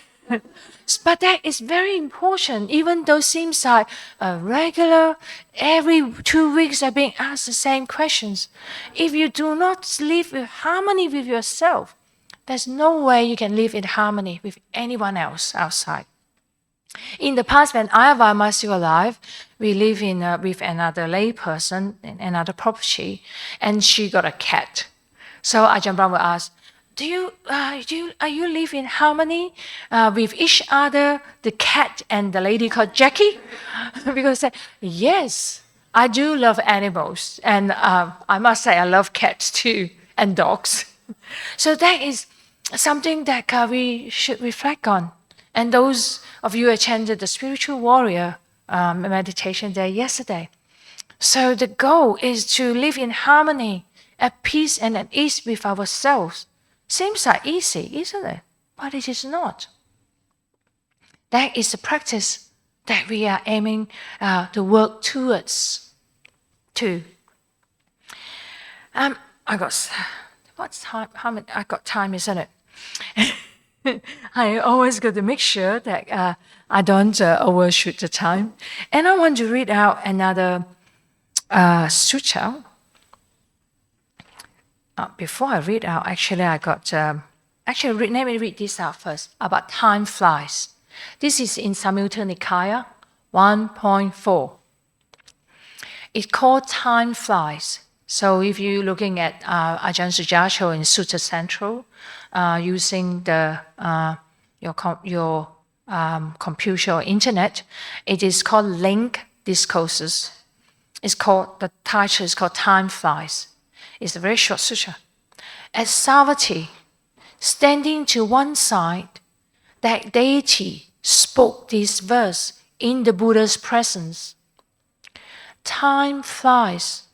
But that is very important, even though it seems like regular, every 2 weeks are being asked the same questions. If you do not live in harmony with yourself, there's no way you can live in harmony with anyone else outside. In the past, when Ayya Vayama was still alive, we live in with another lay person in another property, and she got a cat. So Ajahn Brahm will ask, are you live in harmony with each other, the cat and the lady called Jackie? Because I say, yes, I do love animals, and I must say I love cats too and dogs. So that is something that we should reflect on. And those of you who attended the Spiritual Warrior meditation there yesterday. So the goal is to live in harmony, at peace and at ease with ourselves. Seems like easy, isn't it? But it is not. That is the practice that we are aiming to work towards. I got what's time? I got time, isn't it? I always got to make sure that I don't overshoot the time. And I want to read out another sutta. Before I read out, actually I got, let me read this out first, about time flies. This is in Samyutta Nikaya 1.4. It's called Time Flies. So if you're looking at Ajahn Sujato in Sutta Central, using the your computer or internet. It is called Link Discourses. The title is called Time Flies. It's a very short sutra. As Savatthi, standing to one side, that deity spoke this verse in the Buddha's presence. Time flies,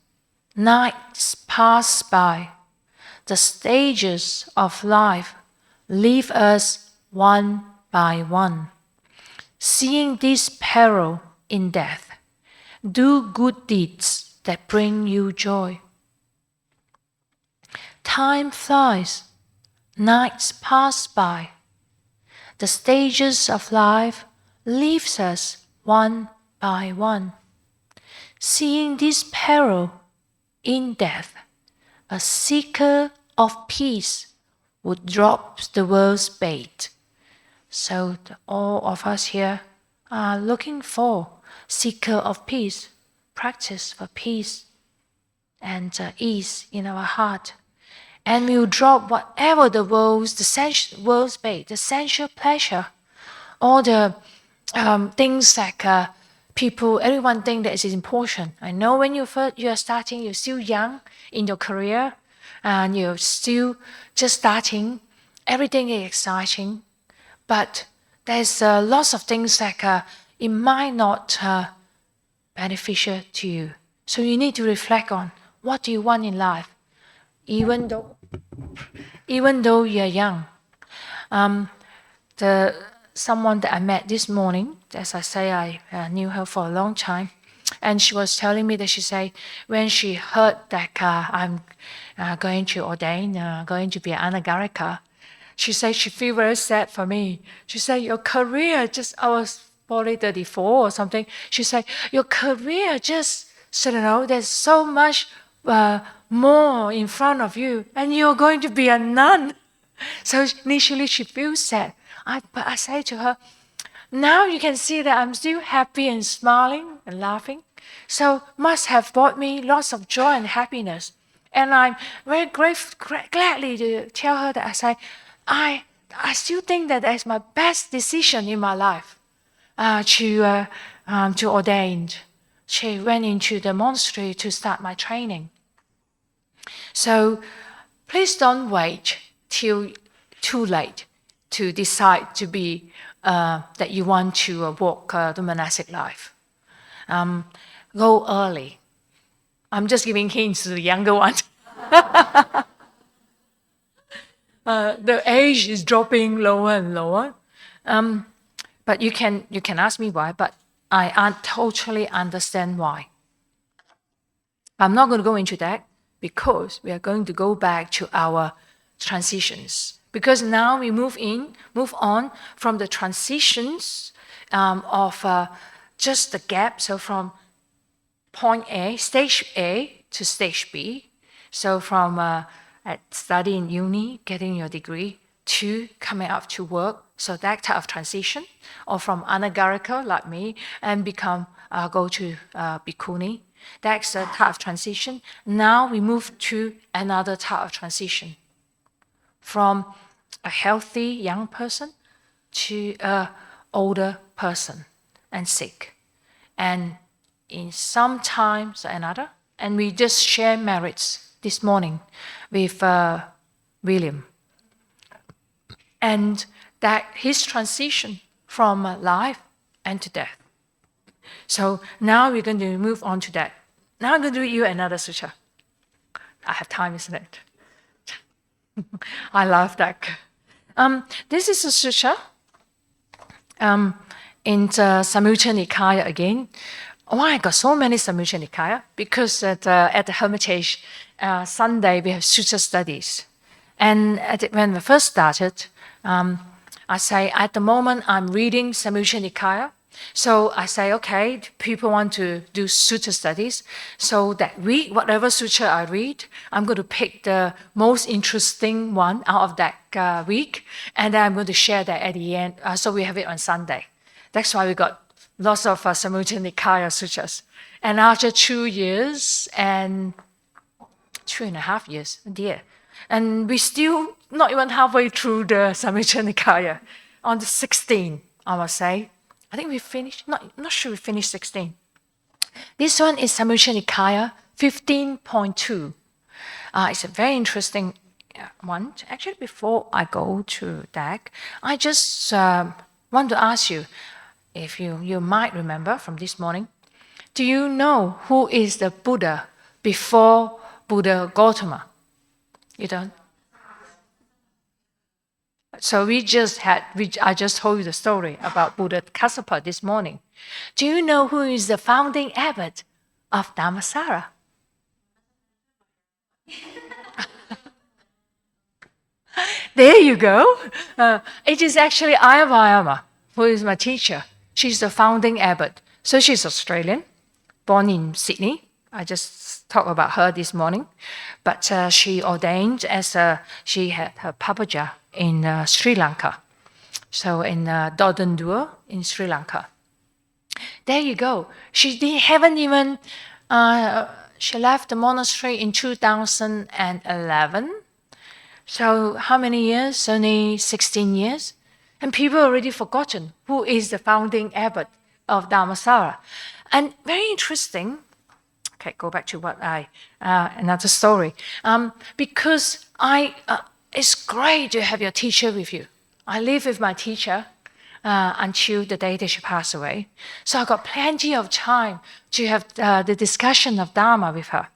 nights pass by, the stages of life leave us one by one. Seeing this peril in death, do good deeds that bring you joy. Time flies, nights pass by, the stages of life leaves us one by one. Seeing this peril in death, a seeker of peace would drop the world's bait. So all of us here are looking for seeker of peace, practice for peace and ease in our heart. And we will drop whatever the world's bait, the sensual pleasure, all the things like everyone think that is important. I know when you are starting, you're still young in your career, and you're still just starting. Everything is exciting, but there's lots of things like it might not beneficial to you. So you need to reflect on what do you want in life, even though you're young. Someone that I met this morning, as I say, I knew her for a long time, and she was telling me that she said when she heard that I'm going to ordain, going to be an anāgārika, she said she feel very sad for me. She said, your career I was probably 34 or something. She said, your career there's so much more in front of you, and you're going to be a nun. So initially she feels sad. But I say to her, now you can see that I'm still happy and smiling and laughing. So must have brought me lots of joy and happiness. And I'm very gladly to tell her that I still think that that's my best decision in my life to ordain. She went into the monastery to start my training. So please don't wait till too late to decide to be that you want to walk the monastic life. Go early. I'm just giving hints to the younger ones. The age is dropping lower and lower. But you can ask me why, but I totally understand why. I'm not going to go into that because we are going to go back to our transitions. Because now we move on from the transitions of just the gap. So from point A, stage A to stage B. So from studying uni, getting your degree, to coming out to work. So that type of transition. Or from anāgārika like me and go to Bhikkhuni. That's a type of transition. Now we move to another type of transition. From a healthy young person to an older person and sick. And in some times or another, and we just share merits this morning with William. And that his transition from life and to death. So now we're going to move on to that. Now I'm going to read you another sutra. I have time, isn't it? I love that. This is a sutra in the Samyutta Nikaya again. Why I got so many Samyutta Nikaya? Because at the Hermitage, Sunday we have sutra studies. And when we first started, I say, at the moment I'm reading Samyutta Nikaya. So I say, okay, people want to do sutra studies. So that week, whatever sutra I read, I'm going to pick the most interesting one out of that week. And then I'm going to share that at the end. So we have it on Sunday. That's why we got lots of Samyutta Nikaya sutras. And after 2 years and 2.5 years, dear. And we still not even halfway through the Samyutta Nikaya on the 16th. I must say. I think we finished, not sure we finished 16. This one is Samyutta Nikaya 15.2. It's a very interesting one. Actually, before I go to that, I just want to ask you, if you might remember from this morning, do you know who is the Buddha before Buddha Gautama? You don't? So I just told you the story about Buddha Kassapa this morning. Do you know who is the founding abbot of Dhammasara? There you go. It is actually Ayya Vayama, who is my teacher. She's the founding abbot. So she's Australian, born in Sydney. I just talked about her this morning. But she ordained she had her papaja in Sri Lanka. So in Dodendua in Sri Lanka. There you go. She left the monastery in 2011. So how many years? Only 16 years. And people already forgotten who is the founding abbot of Dhammasara. And very interesting, okay, go back to what another story. Because it's great to have your teacher with you. I live with my teacher until the day that she passed away. So I got plenty of time to have the discussion of Dharma with her.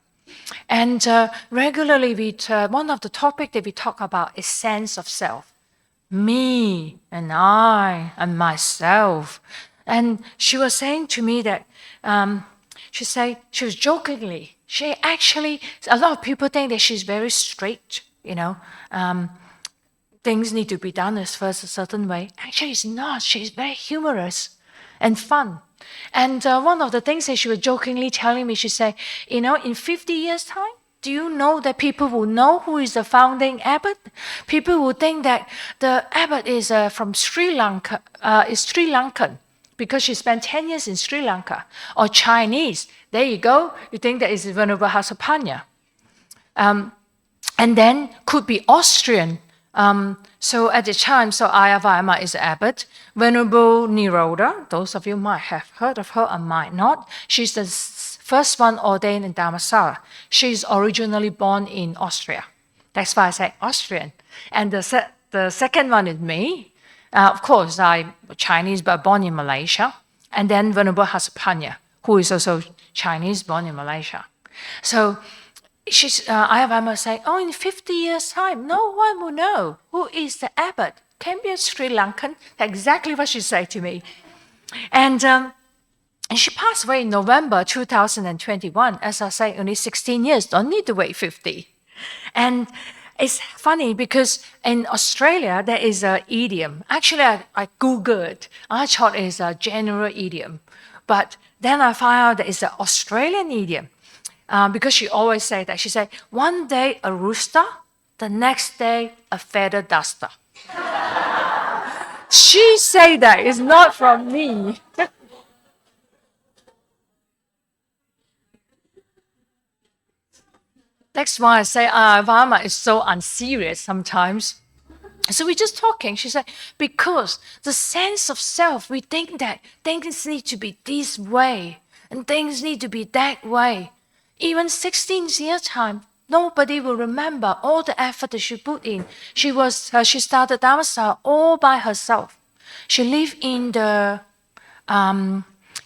And regularly, one of the topics that we talk about is sense of self. Me and I and myself. And she was saying to me that, she was jokingly, a lot of people think that she's very strict, things need to be done a certain way. Actually, it's not. She's very humorous and fun. And one of the things that she was jokingly telling me, she said, in 50 years' time, do you know that people will know who is the founding abbot? People will think that the abbot is from Sri Lanka, is Sri Lankan, because she spent 10 years in Sri Lanka. Or Chinese. There you go. You think that is Venerable Hasapanya. And then could be Austrian. So at the time, Ayya Vayama is abbot. Venerable Nirodha, those of you might have heard of her or might not. She's the first one ordained in Dhammasara. She's originally born in Austria. That's why I say Austrian. And the second one is me. Of course, I'm Chinese but born in Malaysia. And then Venerable Hasapanya, who is also Chinese, born in Malaysia. So Ayya Vayama say, in 50 years' time, no one will know who is the abbot. Can be a Sri Lankan. Exactly what she said to me. And she passed away in November 2021. As I say, only 16 years. Don't need to wait 50. And it's funny because in Australia, there is an idiom. Actually, I Googled. I thought it's a general idiom. But then I found out that it's an Australian idiom. Because she always said that. She said, one day a rooster, the next day a feather duster. She said that. It's not from me. That's why I say Ayya Vayama is so unserious sometimes. So we're just talking. She said, because the sense of self, we think that things need to be this way and things need to be that way. Even 16 years' time, nobody will remember all the effort that she put in. She started Dhammasara all by herself. She lived in the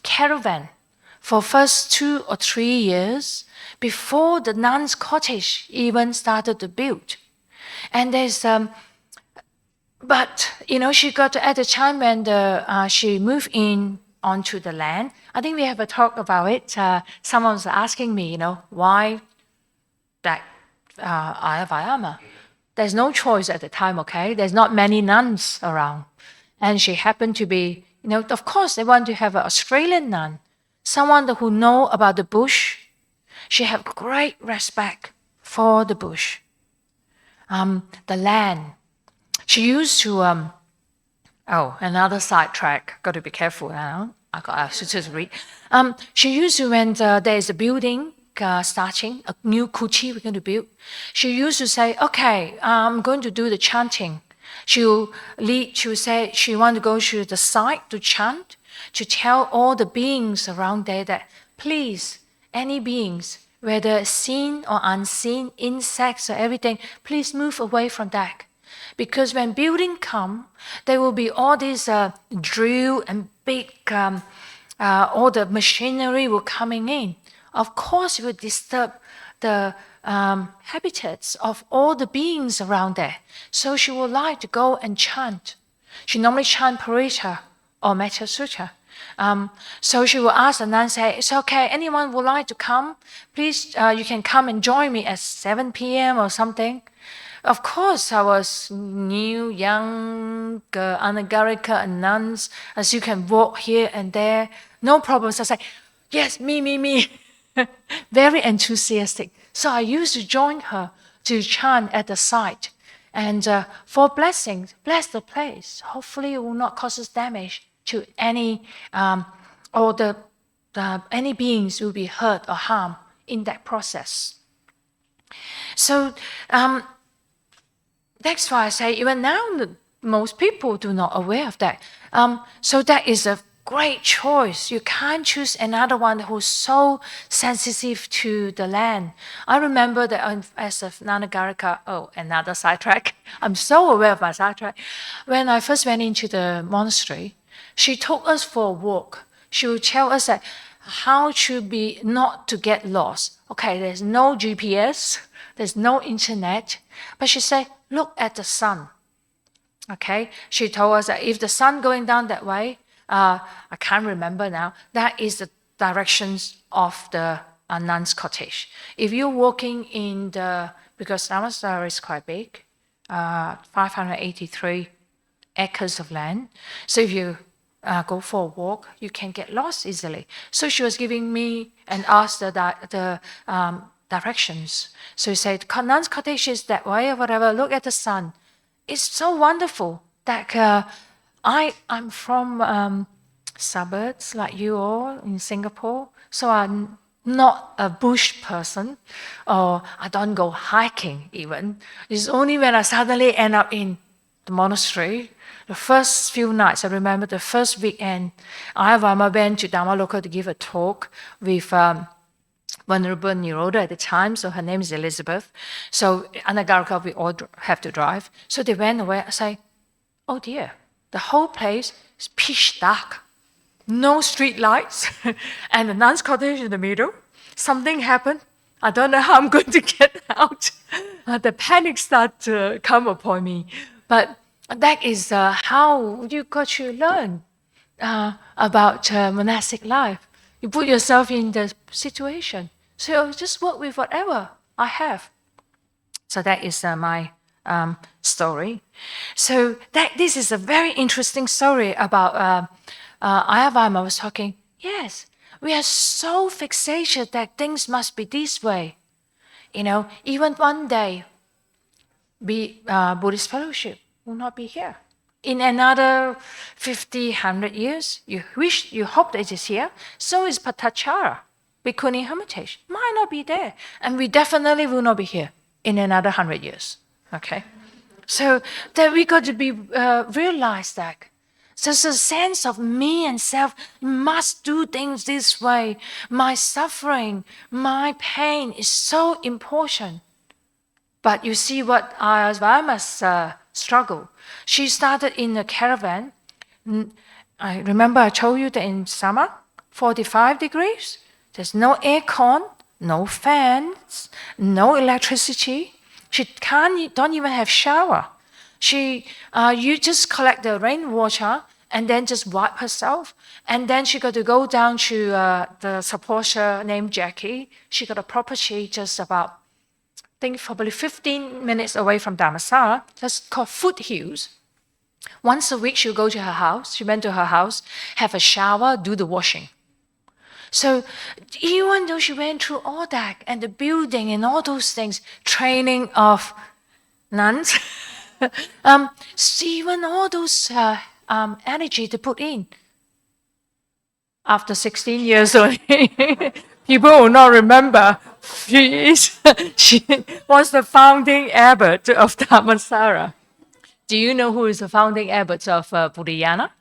caravan for first 2 or 3 years before the nuns' cottage even started to build. And there's, she got to, at the time when she moved in onto the land. I think we have a talk about it. Someone was asking me, why that Ayya Vayama? There's no choice at the time, okay? There's not many nuns around. And she happened to be, of course they want to have an Australian nun, someone who know about the bush. She had great respect for the bush, the land. She used to, another sidetrack. Got to be careful now. I should just read. She used to, when there is a building starting, a new kuchi we're going to build, she used to say, okay, I'm going to do the chanting. She'll say she want to go to the site to chant, to tell all the beings around there that, please, any beings, whether seen or unseen, insects or everything, please move away from that. Because when building come, there will be all these drill and big, all the machinery will coming in. Of course, it will disturb the habitats of all the beings around there. So she would like to go and chant. She normally chant Parita or Metta Sutta. So she will ask the nun, say, it's okay, anyone would like to come? Please, you can come and join me at 7 p.m. or something. Of course, I was new, young, anāgārika and nuns, as you can walk here and there. No problems. I say, yes, me. Very enthusiastic. So I used to join her to chant at the site. And for blessings, bless the place. Hopefully it will not cause us damage to any, or any beings will be hurt or harmed in that process. So that's why I say even now most people do not aware of that. So that is a great choice. You can't choose another one who's so sensitive to the land. I remember that as an anāgārika, another sidetrack. I'm so aware of my sidetrack. When I first went into the monastery, she took us for a walk. She would tell us that how to be not to get lost. Okay, there's no GPS, there's no internet, but she said, look at the sun. Okay, she told us that if the sun going down that way, I can't remember now, that is the directions of the nun's cottage. If you're walking in because Dhamma is quite big, 583 acres of land, so if you go for a walk, you can get lost easily. So she was giving me and us the directions. So she said, nun's cottage is that way or whatever, look at the sun. It's so wonderful that I'm from suburbs like you all in Singapore, so I'm not a bush person, or I don't go hiking even. It's only when I suddenly end up in the monastery. The first few nights, I remember the first weekend, Ayya Vayama went to Dhamma Loka to give a talk with Venerable Nirodha at the time, so her name is Elizabeth. So anāgārika, we all have to drive. So they went away. I say, oh dear, the whole place is pitch dark. No street lights, and the nun's cottage in the middle. Something happened. I don't know how I'm going to get out. The panic started to come upon me. But that is how you got to learn about monastic life. You put yourself in the situation. So just work with whatever I have. So that is my story. So this is a very interesting story about Ayya Vayama was talking. Yes, we are so fixated that things must be this way. Even one day, Buddhist Fellowship will not be here. In another 50, 100 years, you hope that it is here. So is Patacara Bhikkhuni Hermitage. Might not be there. And we definitely will not be here in another 100 years. Okay? So that we got to be realize that. So it's a sense of me and self must do things this way. My suffering, my pain is so important. But you see what Ayya Vayama's struggle. She started in a caravan. I remember I told you that in summer, 45 degrees. There's no aircon, no fans, no electricity. She don't even have shower. You just collect the rainwater and then just wipe herself. And then she got to go down to the supporter named Jackie. She got a property just about, I think probably 15 minutes away from Dhammasara. That's called Foothills. Once a week she'll go to her house. She went to her house, have a shower, do the washing. So even though she went through all that and the building and all those things, training of nuns, even all those energy to put in. After 16 years only, people will not remember she was the founding abbot of Dhammasara. Do you know who is the founding abbot of Bodhinyana?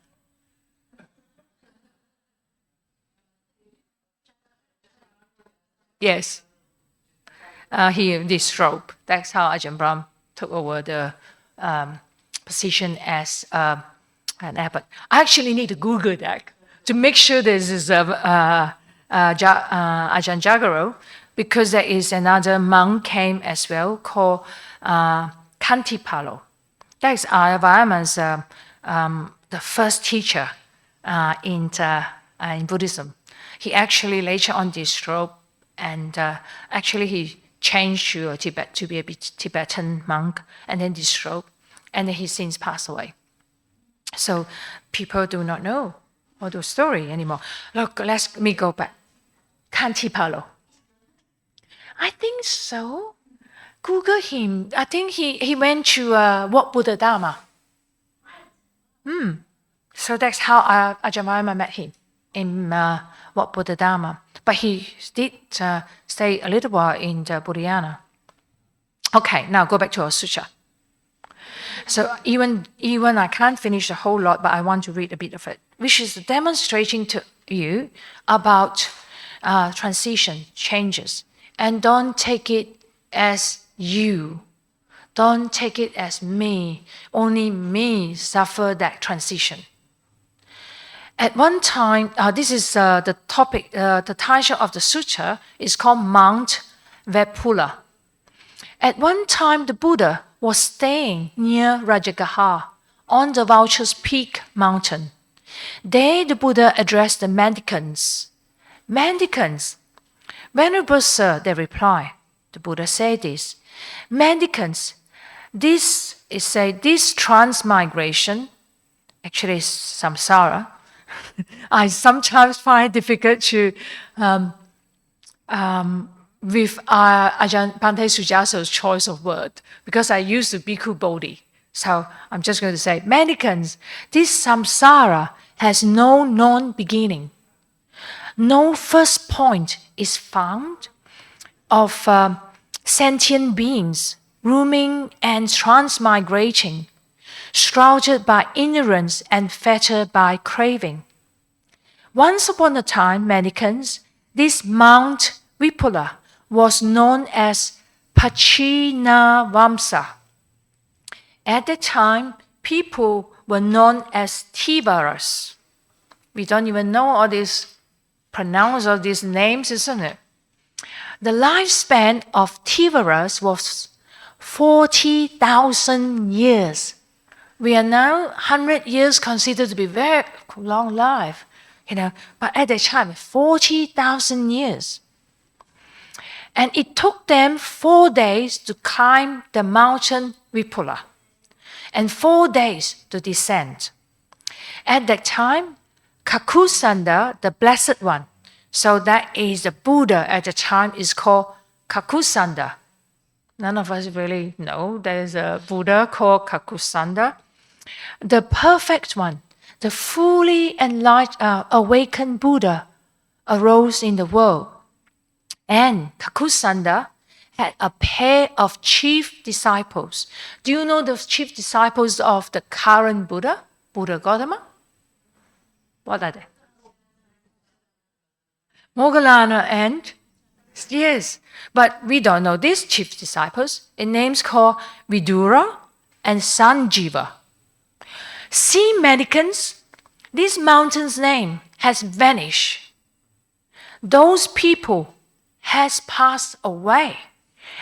Yes. He disrobed. That's how Ajahn Brahm took over the position as an abbot. I actually need to Google that to make sure this is Ajahn Jagaro, because there is another monk came as well called Kantipalo. That is Ayya Vayama's the first teacher in Buddhism. He actually later on disrobed, and actually he changed to Tibet to be a Tibetan monk, and then disrobed, and then he since passed away. So people do not know all the story anymore. Look, let me go back. Kantipalo. I think so. Google him. I think he went to Wat Buddha Dhamma. So that's how Ajahn Vayama met him in Wat Buddha Dhamma. But he did stay a little while in Bodhinyana. Okay, now go back to our sutra. So even I can't finish the whole lot, but I want to read a bit of it, which is demonstrating to you about transition, changes. And don't take it as you. Don't take it as me. Only me suffer that transition. At one time, this is the topic, the title of the sutra is called Mount Vepula. At one time, the Buddha was staying near Rajagaha on the Vulture's Peak mountain. There, the Buddha addressed the mendicants. Mendicants, Venerable Sir, they reply. The Buddha said this. Mendicants, this transmigration, actually is samsara. I sometimes find it difficult to, with Ajahn Bhante Sujaso's choice of word, because I used to Bhikkhu Bodhi. So I'm just going to say, mendicants, this samsara has no known beginning. No first point is found of sentient beings roaming and transmigrating, shrouded by ignorance and fettered by craving. Once upon a time, mendicants, this Mount Vipula was known as Pachinavamsa. At that time, people were known as Tivaras. We don't even know all these pronounce all these names, isn't it? The lifespan of Tivaras was 40,000 years. We are now 100 years considered to be very long life, but at that time, 40,000 years. And it took them 4 days to climb the mountain Vipula and 4 days to descend. At that time, Kakusanda, the Blessed One, so that is the Buddha at the time, is called Kakusanda. None of us really know there is a Buddha called Kakusanda. The perfect one, the fully enlightened, awakened Buddha arose in the world. And Kakusanda had a pair of chief disciples. Do you know the chief disciples of the current Buddha, Buddha Gautama? What are they? Moggallana and, yes, but we don't know these chief disciples. In names called Vidura and Sanjiva. See, mendicants, this mountain's name has vanished. Those people has passed away.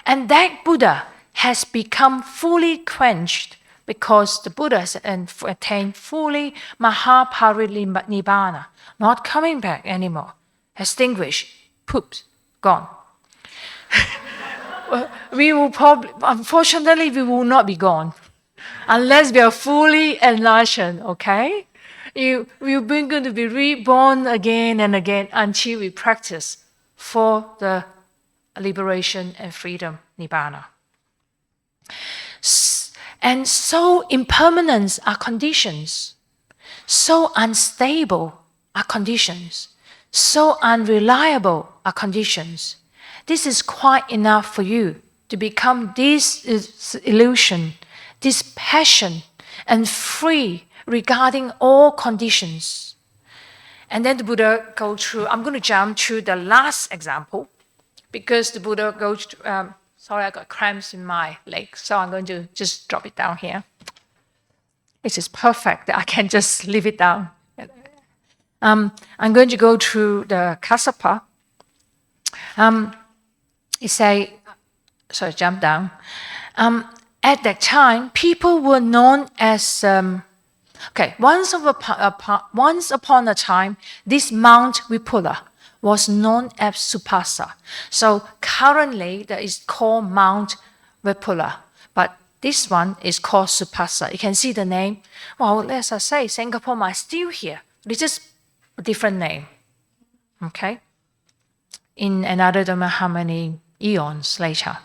And that Buddha has become fully quenched because the Buddha has attained fully Mahaparinibbana, not coming back anymore, extinguished, pooped, gone. We will probably, unfortunately, we will not be gone unless we are fully enlightened, okay? We're going to be reborn again and again until we practice for the liberation and freedom, Nibbana. And so impermanent are conditions, so unstable are conditions, so unreliable are conditions. This is quite enough for you to become this illusion, this passion and free regarding all conditions. And then the Buddha goes through, I'm going to jump to the last example, because the Buddha goes to, sorry, I got cramps in my leg, so I'm going to just drop it down here. It is perfect that I can just leave it down. I'm going to go through the Kassapa. Jump down. At that time, people were known as, once upon a time, this Mount Vipula was known as Supasa. So currently, that is called Mount Vipula, but this one is called Supasa. You can see the name. Well, as I say, Singapore might still here. It's just a different name. Okay? In another don't know how many eons later.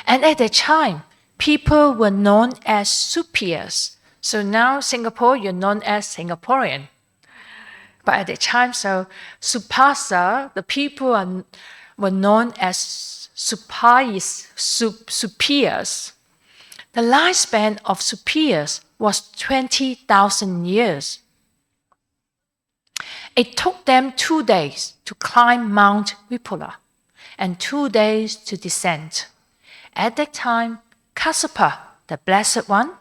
And at the time, people were known as superiors. So now Singapore, you're known as Singaporean. But at the time, so Supasa, the people were known as superiors. The lifespan of superiors was 20,000 years. It took them 2 days to climb Mount Vipula and 2 days to descend. At that time, Kassapa, the Blessed One,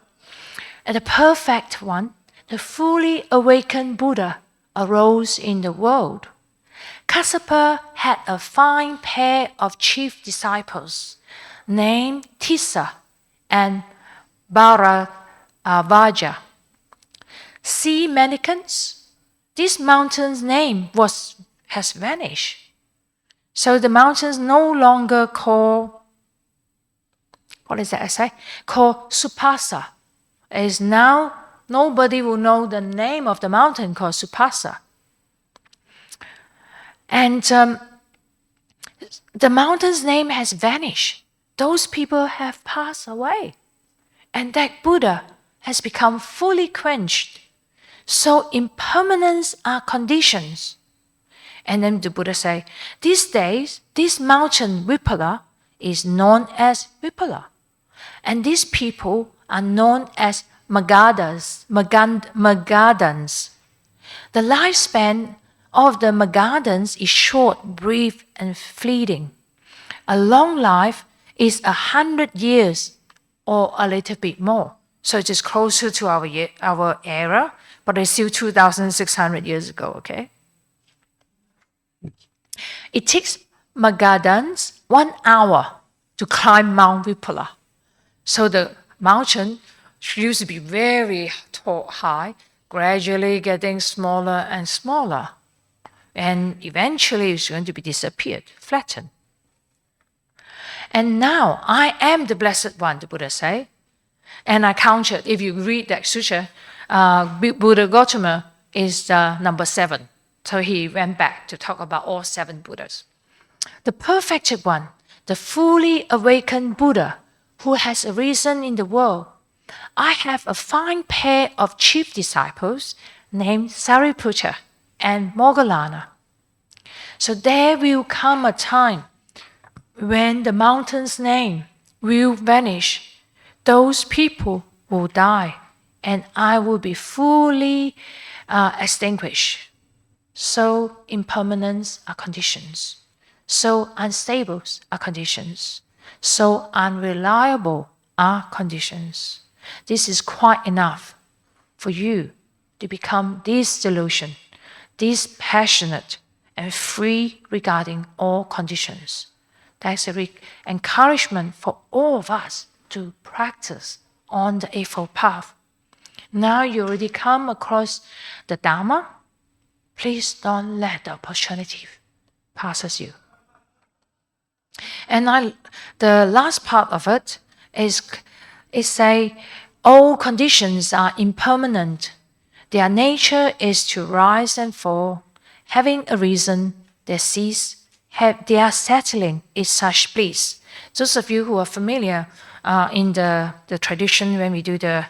and the Perfect One, the fully awakened Buddha, arose in the world. Kassapa had a fine pair of chief disciples named Tissa and Bharadvaja. Sea mendicants, this mountain's name has vanished. So the mountain's no longer called, called Supasa. It is now nobody will know the name of the mountain called Supasa. And the mountain's name has vanished. Those people have passed away. And that Buddha has become fully quenched. So impermanence are conditions. And then the Buddha say, these days, this mountain Vipula is known as Vipula. And these people are known as Magadhans. The lifespan of the Magadhans is short, brief, and fleeting. A long life is 100 years or a little bit more. So it is closer to our era, but it's still 2,600 years ago, okay? It takes Magadhans 1 hour to climb Mount Vipula. So the mountain used to be very tall, high, gradually getting smaller and smaller. And eventually it's going to be disappeared, flattened. And now I am the Blessed One, the Buddha say. And I counted, if you read that sutra, Buddha Gautama is number 7. So he went back to talk about all 7 Buddhas. The perfected one, the fully awakened Buddha, who has arisen in the world. I have a fine pair of chief disciples named Sariputta and Moggallana. So there will come a time when the mountain's name will vanish. Those people will die, and I will be fully extinguished. So impermanence are conditions. So unstable are conditions. So unreliable are conditions. This is quite enough for you to become this delusion, this passionate and free regarding all conditions. That's an encouragement for all of us to practice on the Eightfold Path. Now you already come across the Dhamma. Please don't let the opportunity pass you. And the last part of it is say, all conditions are impermanent. Their nature is to rise and fall. Having arisen, they cease. They are settling is such bliss. Those of you who are familiar in the tradition when we do the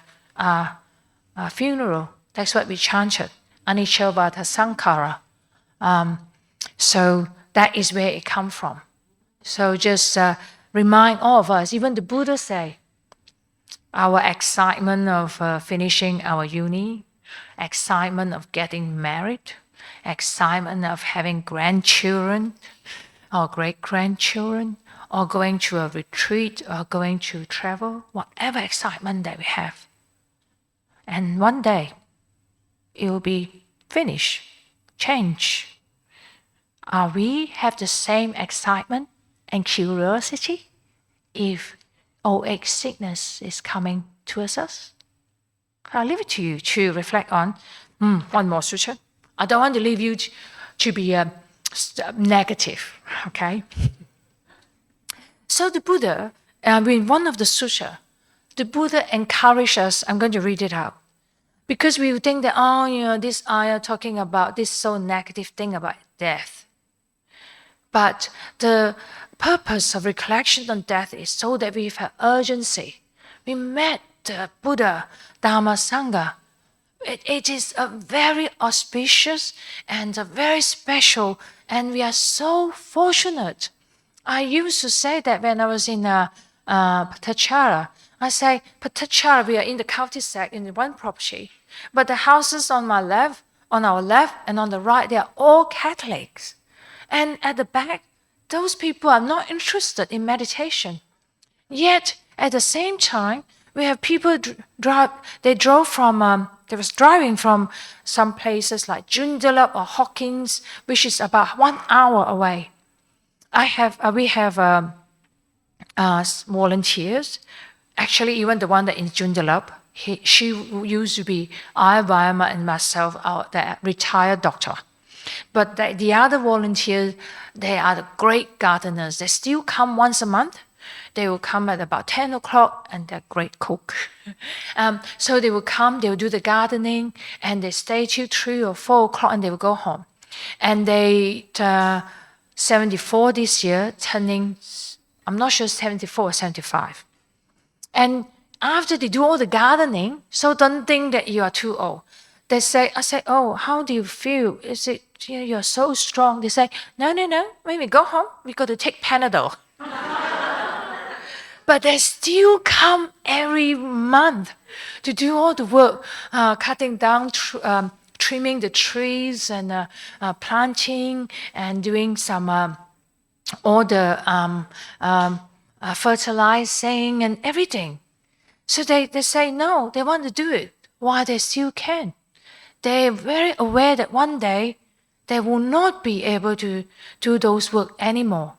funeral, that's what we chanted, Anicca Vata Sankhara. So that is where it comes from. So just remind all of us, even the Buddha say, our excitement of finishing our uni, excitement of getting married, excitement of having grandchildren or great-grandchildren, or going to a retreat, or going to travel, whatever excitement that we have. And one day, it will be finished, change. Are we have the same excitement and curiosity if old age sickness is coming towards us? I'll leave it to you to reflect on. One more sutra. I don't want to leave you to be negative, okay? So the Buddha, in one of the sutra, the Buddha encouraged us, I'm going to read it out, because we would think that, this ayah talking about this so negative thing about death. But the purpose of recollection on death is so that we have urgency. We met the Buddha, Dhamma, Sangha. It is a very auspicious and a very special, and we are so fortunate. I used to say that when I was in Patacara. I say, Patacara, we are in the cul-de-sac in one property, but the houses on our left and on the right, they are all Catholics. And at the back, those people are not interested in meditation. Yet, at the same time, we have people they was driving from some places like Joondalup or Hawkins, which is about 1 hour away. We have volunteers. Actually, even the one that in Joondalup, she used to be Ayya Vayama and myself, the retired doctor. But the other volunteers, they are the great gardeners. They still come once a month. They will come at about 10 o'clock, and they're great cook. So they will come, they will do the gardening, and they stay till 3 or 4 o'clock, and they will go home. And they 74 this year, turning, I'm not sure 74 or 75. And after they do all the gardening, so don't think that you are too old. I say, oh, how do you feel? Is it, you're so strong? They say, no. When we go home, we got to take Panadol. But they still come every month to do all the work, cutting down, trimming the trees and planting and doing some all the fertilizing and everything. So they say no, they want to do it while they still can. They're very aware that one day they will not be able to do those work anymore.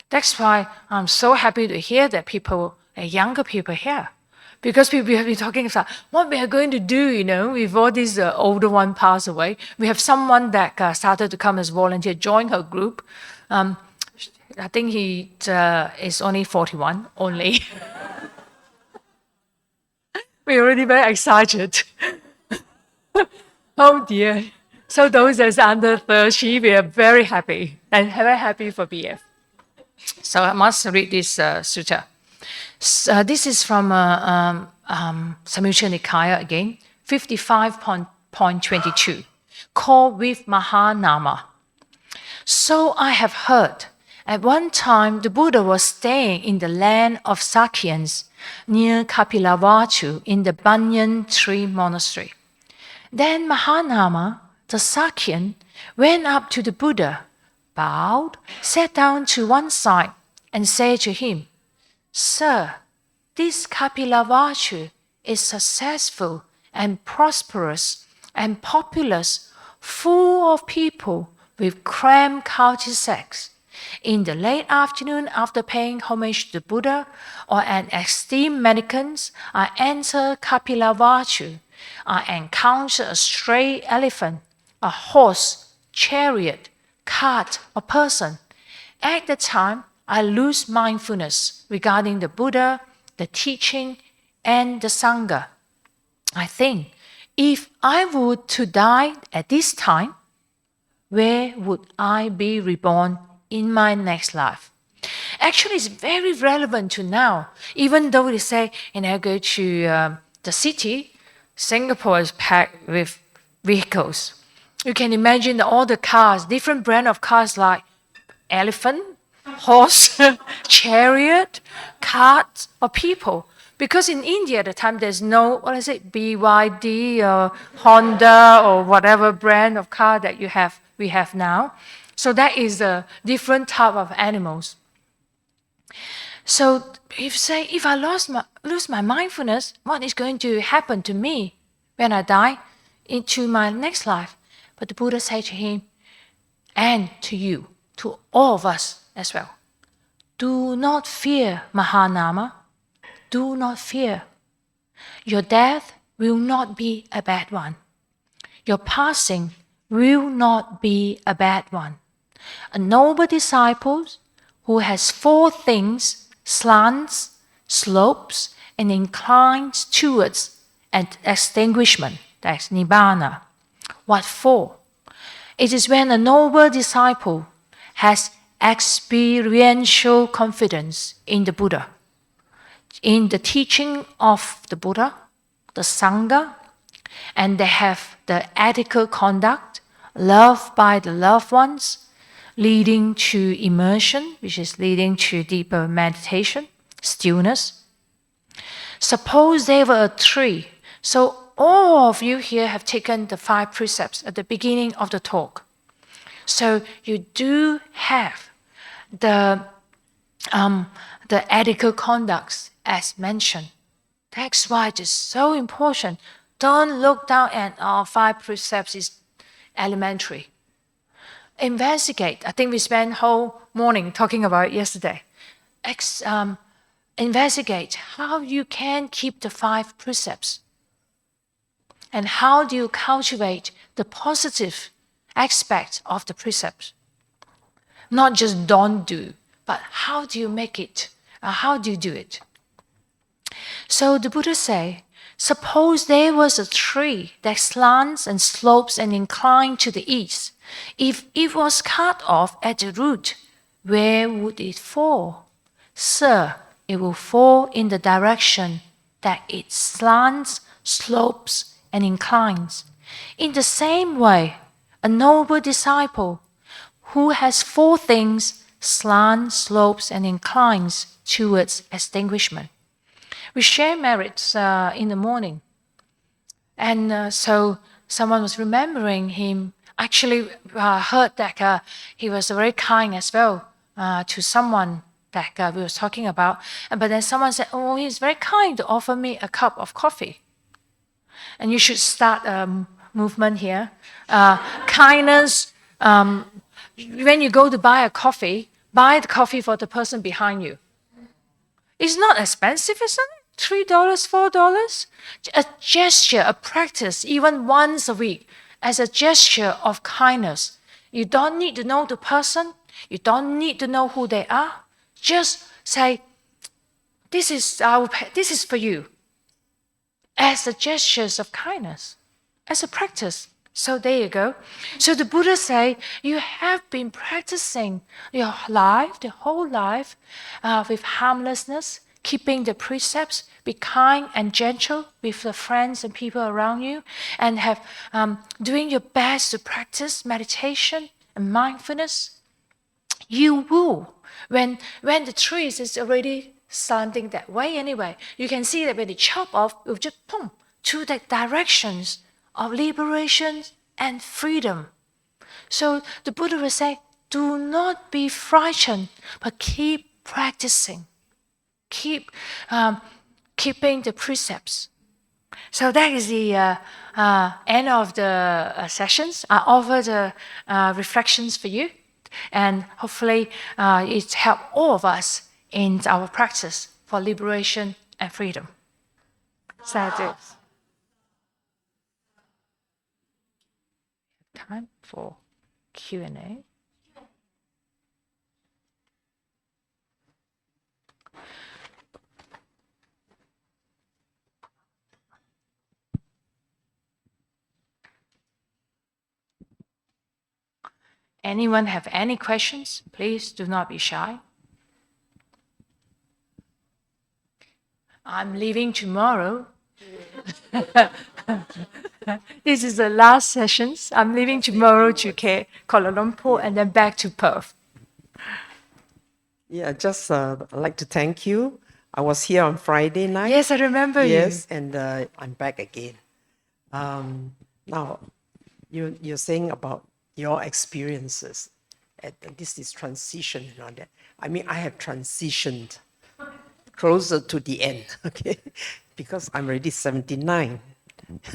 That's why I'm so happy to hear that younger people here. Because we have been talking about what we are going to do, with all these older one passed away. We have someone that started to come as volunteer, join her group. I think he is only 41, only. We're already very excited. Oh dear. So those that's under 30, we are very happy and very happy for BF. So I must read this sutta. This is from Samyutta Nikaya again, 55.22, called with Mahanama. So I have heard, at one time the Buddha was staying in the land of Sakyans near Kapilavatthu in the Banyan Tree Monastery. Then Mahanama, the Sakyan, went up to the Buddha, bowed, sat down to one side, and said to him, Sir, this Kapilavatthu is successful and prosperous and populous, full of people with cramped cul-de-sacs. In the late afternoon, after paying homage to the Buddha or an esteemed mendicant, I enter Kapilavatthu. I encounter a stray elephant, a horse, chariot, cart, or person. At the time, I lose mindfulness regarding the Buddha, the teaching, and the Sangha. I think, if I were to die at this time, where would I be reborn in my next life? Actually, it's very relevant to now. Even though they say, go to the city, Singapore is packed with vehicles. You can imagine all the cars, different brand of cars like elephant, horse, chariot, cart, or people. Because in India at the time, there's no, what is it, BYD or Honda or whatever brand of car that we have now. So that is a different type of animals. So if I lose my mindfulness, what is going to happen to me when I die into my next life? But the Buddha said to him, and to you, to all of us as well, do not fear Mahanama. Do not fear. Your death will not be a bad one. Your passing will not be a bad one. A noble disciple who has 4 things, slants, slopes, and inclines towards an extinguishment, that's Nibbana. What for? It is when a noble disciple has experiential confidence in the Buddha, in the teaching of the Buddha, the Sangha, and they have the ethical conduct, love by the loved ones, leading to immersion, which is leading to deeper meditation, stillness. Suppose they were a tree. So all of you here have taken the 5 precepts at the beginning of the talk. So you do have the ethical conducts as mentioned. That's why it is so important. Don't look down at our 5 precepts is elementary. Investigate. I think we spent whole morning talking about it yesterday. Investigate how you can keep the 5 precepts. And how do you cultivate the positive aspect of the precepts? Not just don't do, but how do you make it? How do you do it? So the Buddha say, suppose there was a tree that slants and slopes and inclines to the east. If it was cut off at the root, where would it fall? Sir, it will fall in the direction that it slants, slopes, and inclines. In the same way, a noble disciple who has 4 things, slants, slopes, and inclines towards extinguishment. We share merits in the morning. And so someone was remembering him. Actually heard that he was very kind as well to someone that we were talking about. But then someone said, oh, he's very kind to offer me a cup of coffee. And you should start a movement here. Kindness, when you go to buy a coffee, buy the coffee for the person behind you. It's not expensive, isn't it? $3, $4? A gesture, a practice, even once a week, as a gesture of kindness. You don't need to know the person. You don't need to know who they are. Just say, this is for you. As a gestures of kindness, as a practice. So there you go. So the Buddha say, you have been practicing your life, the whole life, with harmlessness, keeping the precepts, be kind and gentle with the friends and people around you, and have doing your best to practice meditation and mindfulness. You will, when the trees is already slanting that way anyway, you can see that when they chop off, it will just boom to the directions of liberation and freedom. So the Buddha will say, do not be frightened, but keep practicing. Keep keeping the precepts. So that is the end of the sessions. I offer the reflections for you, and hopefully it helps all of us in our practice for liberation and freedom. Sadhu. Time for Q&A. Anyone have any questions? Please do not be shy. I'm leaving tomorrow. This is the last sessions. I'm leaving tomorrow to Kuala Lumpur and then back to Perth. Yeah, just I'd like to thank you. I was here on Friday night. Yes, I remember you. Yes, and I'm back again. Now, you're saying about your experiences. This is transition and all that. I mean, I have transitioned closer to the end, okay? Because I'm already 79,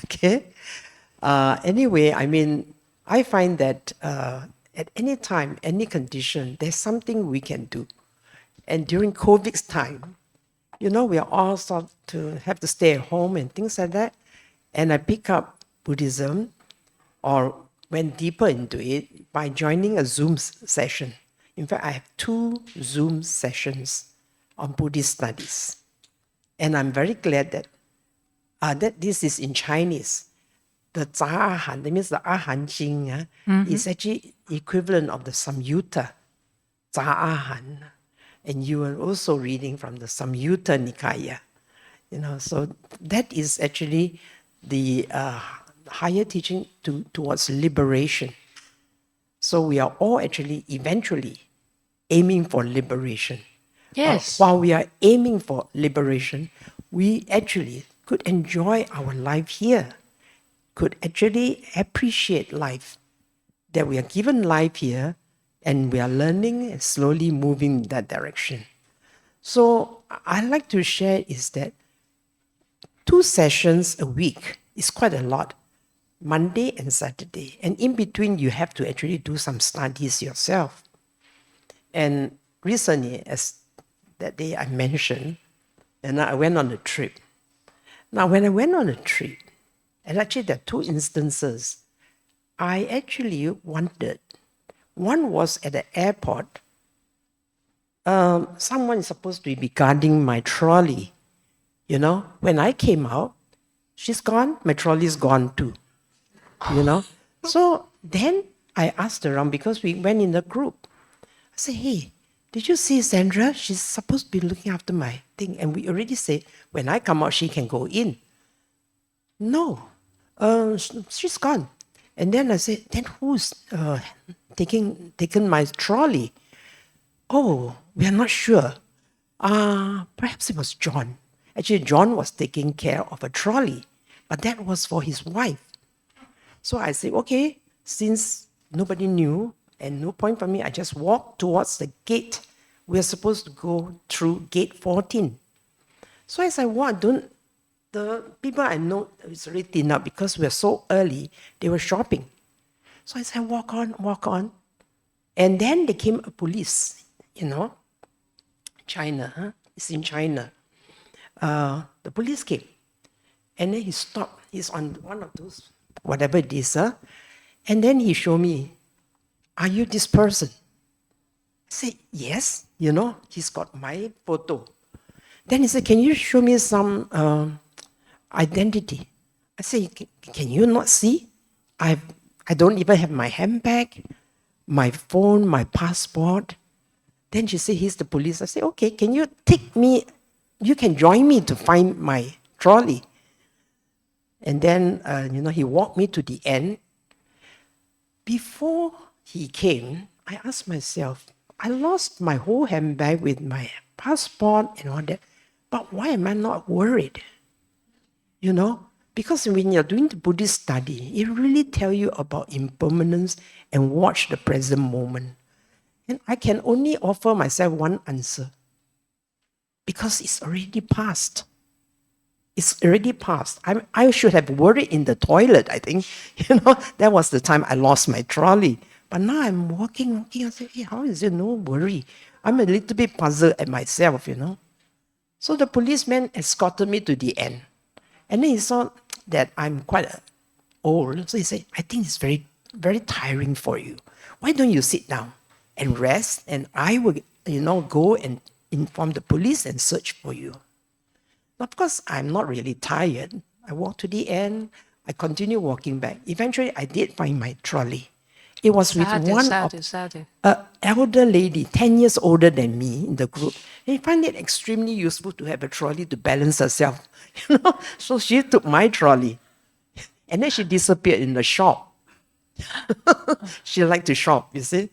okay? Anyway, I mean, I find that at any time, any condition, there's something we can do. And during COVID's time, we are all sort to have to stay at home and things like that. And I pick up Buddhism or went deeper into it by joining a Zoom session. In fact, I have 2 Zoom sessions on Buddhist studies. And I'm very glad that this is in Chinese. The Zha'ahan, that means the Ahan Jing, is actually equivalent of the Samyutta Zha'ahan. And you are also reading from the Samyutta Nikaya. So that is actually the higher teaching towards liberation. So we are all actually eventually aiming for liberation. Yes. While we are aiming for liberation, we actually could enjoy our life here, could actually appreciate life, that we are given life here and we are learning and slowly moving in that direction. So I like to share is that 2 sessions a week is quite a lot, Monday and Saturday. And in between, you have to actually do some studies yourself. And recently, as that day I mentioned, and I went on a trip. Now, when I went on a trip, and actually there are 2 instances, I actually wondered. One was at the airport. Someone is supposed to be guarding my trolley. When I came out, she's gone, my trolley's gone too. So then I asked around because we went in a group. I said, hey, did you see Sandra? She's supposed to be looking after my thing. And we already said, when I come out, she can go in. No, she's gone. And then I said, then who's taken my trolley? Oh, we are not sure. Perhaps it was John. Actually, John was taking care of a trolley, but that was for his wife. So I said, okay, since nobody knew and no point for me, I just walked towards the gate. We're supposed to go through gate 14. So as I walked, the people I know, it's already thin up because we're so early, they were shopping. So I said, walk on. And then there came a police, China, it's in China. The police came. And then he stopped. He's on one of those, whatever it is. And then he showed me, are you this person? I said, yes. He's got my photo. Then he said, can you show me some identity? I said, can you not see? I don't even have my handbag, my phone, my passport. Then she said, he's the police. I said, okay, can you take me? You can join me to find my trolley. And then, he walked me to the end. Before he came, I asked myself, I lost my whole handbag with my passport and all that, but why am I not worried? Because when you're doing the Buddhist study, it really tells you about impermanence and watch the present moment. And I can only offer myself one answer. Because it's already past. It's already past. I should have worried in the toilet, I think. That was the time I lost my trolley. But now I'm walking. I say, hey, how is it no worry? I'm a little bit puzzled at myself, So the policeman escorted me to the end. And then he saw that I'm quite old. So he said, I think it's very, very tiring for you. Why don't you sit down and rest? And I will, go and inform the police and search for you. Of course, I'm not really tired. I walked to the end. I continued walking back. Eventually, I did find my trolley. It was with an elder lady, 10 years older than me in the group. And I find it extremely useful to have a trolley to balance herself. So she took my trolley. And then she disappeared in the shop. She liked to shop, you see.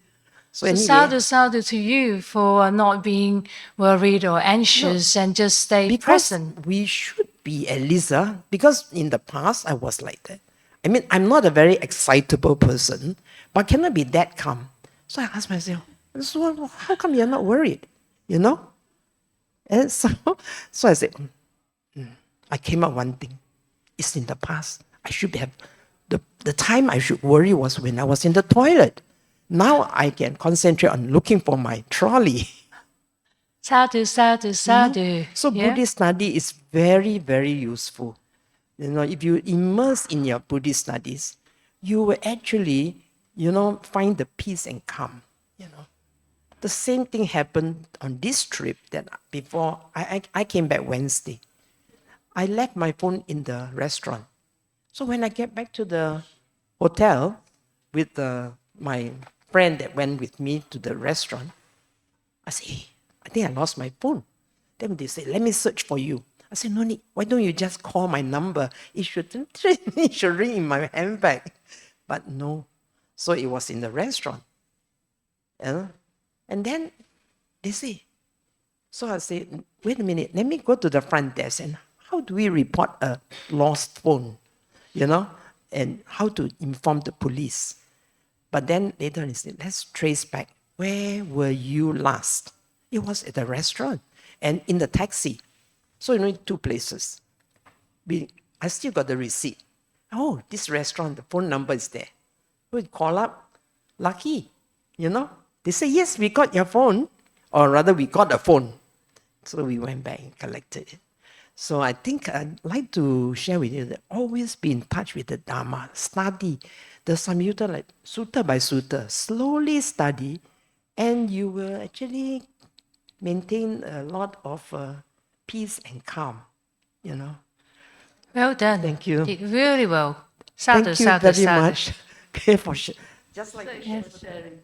So So anyway, sadhu to you for not being worried or anxious and just stay because present. we should be at least, because in the past I was like that. I mean, I'm not a very excitable person, but cannot be that calm. So I asked myself, so how come you're not worried? You know? And so I said, I came up one thing. It's in the past. I should have, the time I should worry was when I was in the toilet. Now I can concentrate on looking for my trolley. Sadhu, sadhu, sadhu. So Yeah? Buddhist study is very, very useful. You know, if you immerse in your Buddhist studies, you will actually, find the peace and calm. The same thing happened on this trip that before I came back Wednesday. I left my phone in the restaurant. So when I get back to the hotel with my friend that went with me to the restaurant, I said, hey, I think I lost my phone. Then they said, let me search for you. I said, no need. Why don't you just call my number? It should ring in my handbag. But no. So it was in the restaurant. And then they say, so I said, wait a minute, let me go to the front desk and how do we report a lost phone? And how to inform the police. But then later they said, let's trace back. Where were you last? It was at the restaurant and in the taxi. So two places. I still got the receipt. Oh, this restaurant, the phone number is there. We call up, lucky, They say, yes, we got your phone. Or rather, we got a phone. So we went back and collected it. So I think I'd like to share with you that always be in touch with the Dhamma. Study the Samyutta, like sutta by sutta. Slowly study, and you will actually maintain a lot of peace and calm, Well done. Thank you. Did really well. Sadhu, Thank you sadhu, very sadhu. much. Okay, for sure. Just like sharing.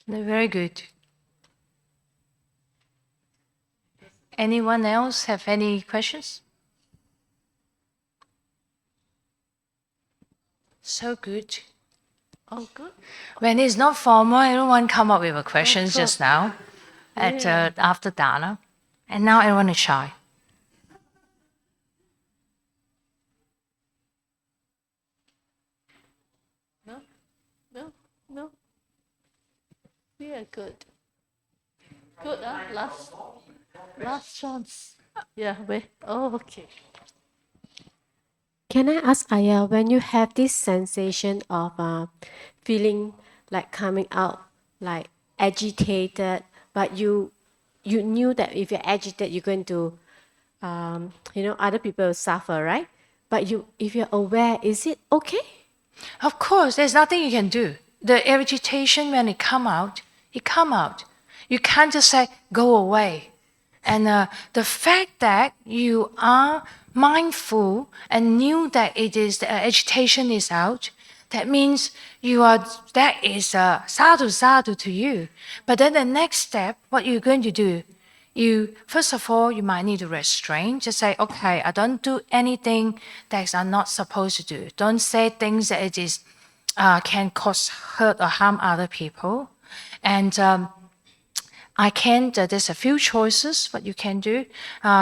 No, very good. Anyone else have any questions? So good. Oh, good. When it's not formal, everyone come up with a question so- just now after Dana. And now everyone is shy. No. We are good. Good, last chance. Yeah, wait. Oh, okay. Can I ask Ayya, when you have this sensation of feeling like coming out, like agitated, but you knew that if you're agitated, you're going to, other people will suffer, right? But if you're aware, is it okay? Of course, there's nothing you can do. The agitation, when it come out, it come out. You can't just say, go away. And the fact that you are mindful and knew that the agitation is out, that means that is sadhu sadhu to you. But then the next step, what you're going to do, first of all, you might need to restrain. Just say, okay, I don't do anything that I'm not supposed to do. Don't say things that can cause hurt or harm other people. And there's a few choices what you can do.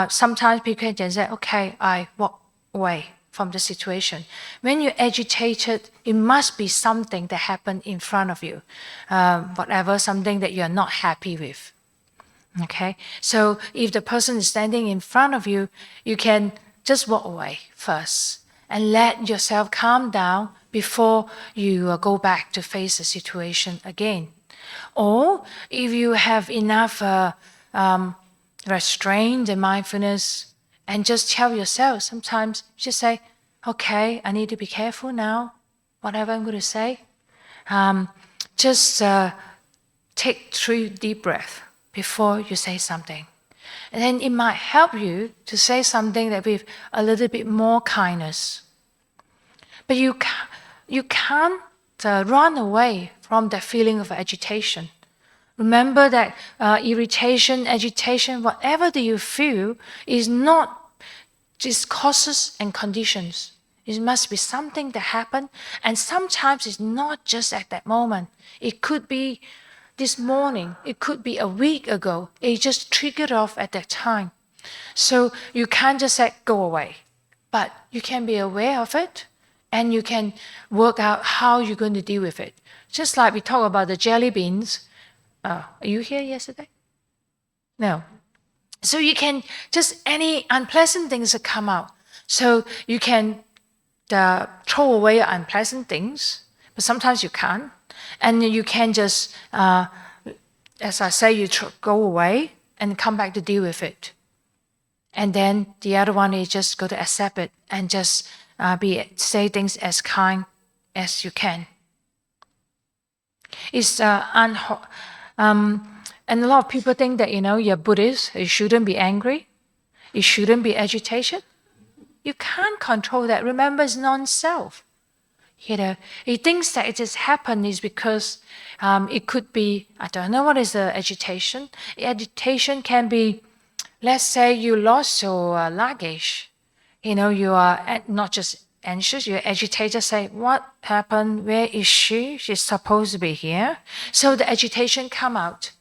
Sometimes people can say, okay, I walk away from the situation. When you're agitated, it must be something that happened in front of you, something that you're not happy with. Okay, so if the person is standing in front of you, you can just walk away first and let yourself calm down before you go back to face the situation again. Or if you have enough restraint and mindfulness, and just tell yourself, sometimes just say, okay, I need to be careful now, whatever I'm going to say. Just take 3 deep breaths before you say something. And then it might help you to say something that with a little bit more kindness. But you can't run away from that feeling of agitation. Remember that irritation, agitation, whatever that you feel is not just causes and conditions. It must be something that happened. And sometimes it's not just at that moment. It could be this morning. It could be a week ago. It just triggered off at that time. So you can't just say, go away. But you can be aware of it, and you can work out how you're going to deal with it. Just like we talk about the jelly beans. Are you here yesterday? No. So you can just, any unpleasant things that come out. So you can throw away unpleasant things, but sometimes you can't. And you can just, as I say, you go away and come back to deal with it. And then the other one is just go to accept it and just say things as kind as you can. It's and a lot of people think that, you're Buddhist, you shouldn't be angry, you shouldn't be agitated. You can't control that. Remember, it's non-self. He thinks that it has happened is because it could be, I don't know what is the agitation. Agitation can be, let's say you lost your luggage. You are not just anxious, you're agitated, say, what happened? Where is she? She's supposed to be here. So the agitation come out.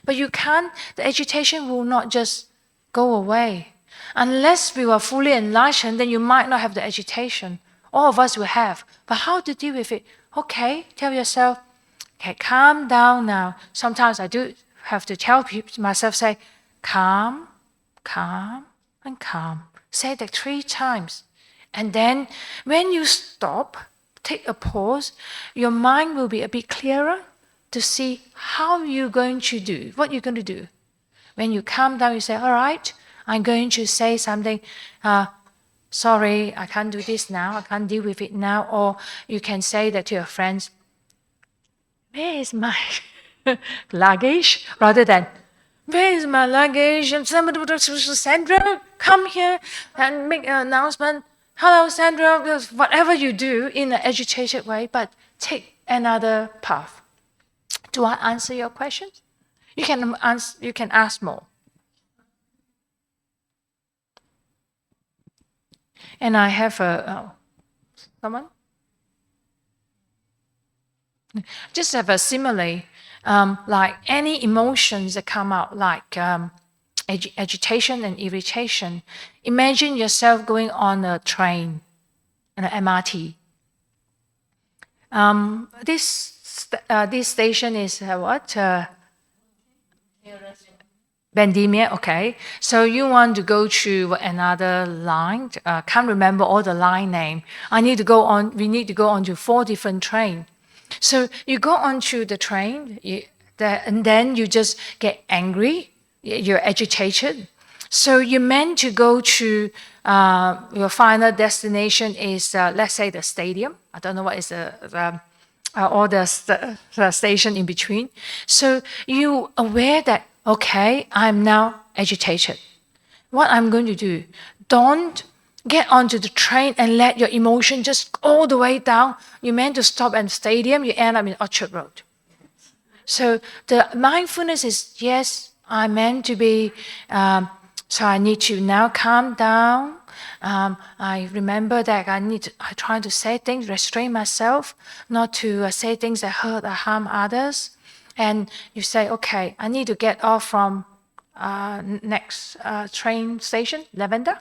But you can't, the agitation will not just go away. Unless we were fully enlightened, then you might not have the agitation. All of us will have. But how to deal with it? Okay, tell yourself, okay, calm down now. Sometimes I do have to tell myself, say, calm, calm, and calm. Say that 3 times. And then when you stop, take a pause, your mind will be a bit clearer to see how you're going to do, what you're going to do. When you calm down, you say, all right, I'm going to say something, sorry, I can't do this now, I can't deal with it now. Or you can say that to your friends, where is my luggage? Rather than, where is my luggage? And somebody would say, Sandra, come here and make an announcement. Hello, Sandra. Whatever you do in an agitated way, but take another path. Do I answer your questions? You can ask more. And I have someone? Just have a simile, like any emotions that come out, like agitation and irritation. Imagine yourself going on a train, an MRT. This station is what? Bendemeer, okay. So you want to go to another line. Can't remember all the line name. We need to go on to 4 different trains. So you go onto the train, and then you just get angry. You're agitated. So you're meant to go to your final destination is, let's say, the stadium. I don't know what is or the station in between. So you aware that, okay, I'm now agitated. What I'm going to do, don't get onto the train and let your emotion just all the way down. You're meant to stop at the stadium, you end up in Orchard Road. So the mindfulness is, yes, I'm meant to be, so I need to now calm down. I remember that I try to say things, restrain myself, not to say things that hurt or harm others. And you say, okay, I need to get off from next train station, Lavender.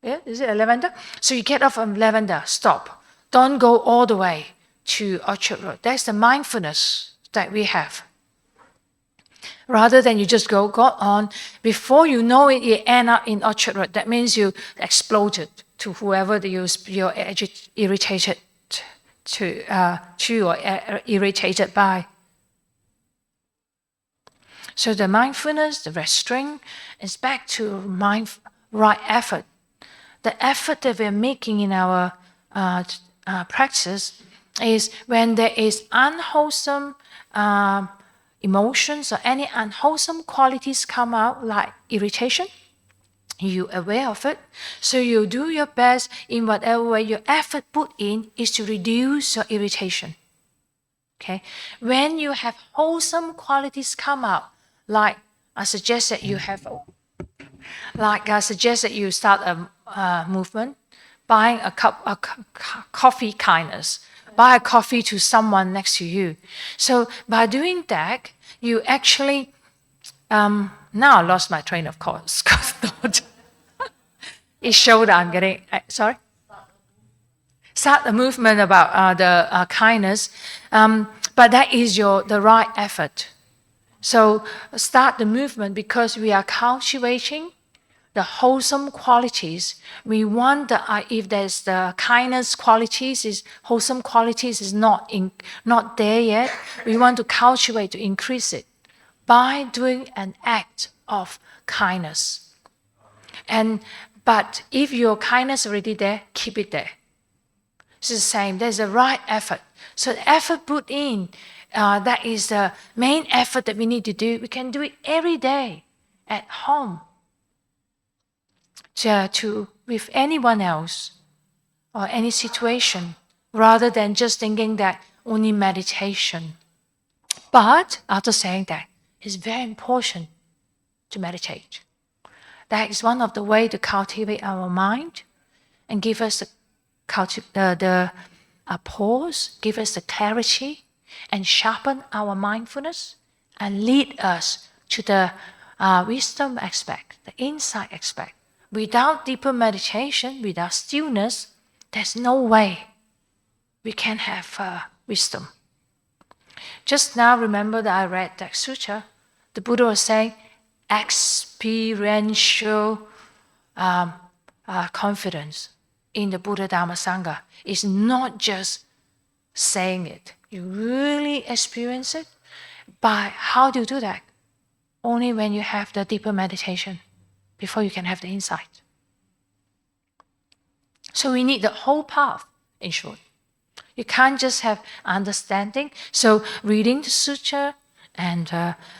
Yeah, is it a Lavender? So you get off from Lavender, stop. Don't go all the way to Orchard Road. That's the mindfulness that we have. Rather than you just go on, before you know it, you end up in Orchard Road. That means you exploded to whoever you're irritated to or irritated by. So the mindfulness, the restraint, is back to right effort. The effort that we're making in our practice is when there is unwholesome emotions or any unwholesome qualities come out, like irritation, you're aware of it. So you do your best in whatever way your effort put in is to reduce your irritation. Okay? When you have wholesome qualities come out, like I suggest that you start a movement, buying a coffee kindness. Buy a coffee to someone next to you. So by doing that, you actually, now I lost my train of thought. It showed that I'm getting, sorry? Start the movement about the kindness, but that is the right effort. So start the movement because we are cultivating the wholesome qualities. We want if there's the kindness qualities, wholesome qualities is not there yet, we want to cultivate, to increase it by doing an act of kindness. But if your kindness already there, keep it there. It's the same. There's a right effort. So the effort put in, that is the main effort that we need to do. We can do it every day at home with anyone else or any situation, rather than just thinking that only meditation. But after saying that, it's very important to meditate. That is one of the ways to cultivate our mind and give us the pause, give us the clarity, and sharpen our mindfulness, and lead us to the wisdom aspect, the insight aspect. Without deeper meditation, without stillness, there's no way we can have wisdom. Just now, remember that I read that sutra. The Buddha was saying experiential confidence in the Buddha Dhamma Sangha is not just saying it. You really experience it. But how do you do that? Only when you have the deeper meditation, before you can have the insight. So we need the whole path, in short. You can't just have understanding. So reading the sutra and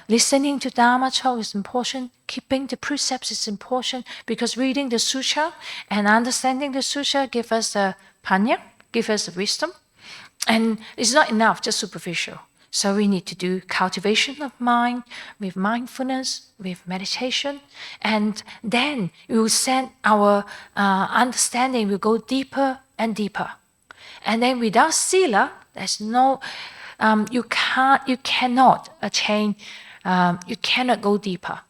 listening to Dhamma talk is important. Keeping the precepts is important, because reading the sutra and understanding the sutra give us the panya, give us the wisdom. And it's not enough, just superficial. So we need to do cultivation of mind with mindfulness, with meditation, and then we will send our understanding will go deeper and deeper. And then without sila, there's no, you cannot attain, you cannot go deeper.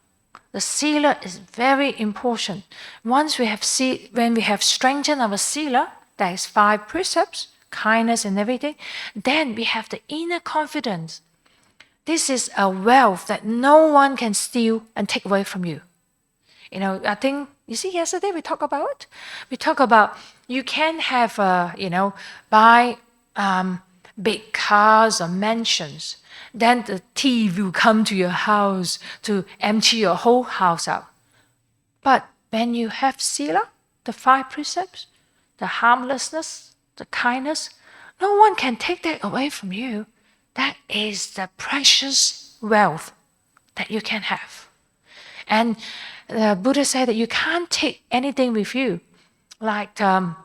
The sila is very important. Once we have when we have strengthened our sila, that is 5 precepts, kindness and everything, then we have the inner confidence. This is a wealth that no one can steal and take away from you. You know, I think, you see, yesterday we talked about it. We talk about you can have, buy big cars or mansions. Then the thief will come to your house to empty your whole house out. But when you have sila, the 5 precepts, the harmlessness, the kindness, no one can take that away from you. That is the precious wealth that you can have. And the Buddha said that you can't take anything with you, like like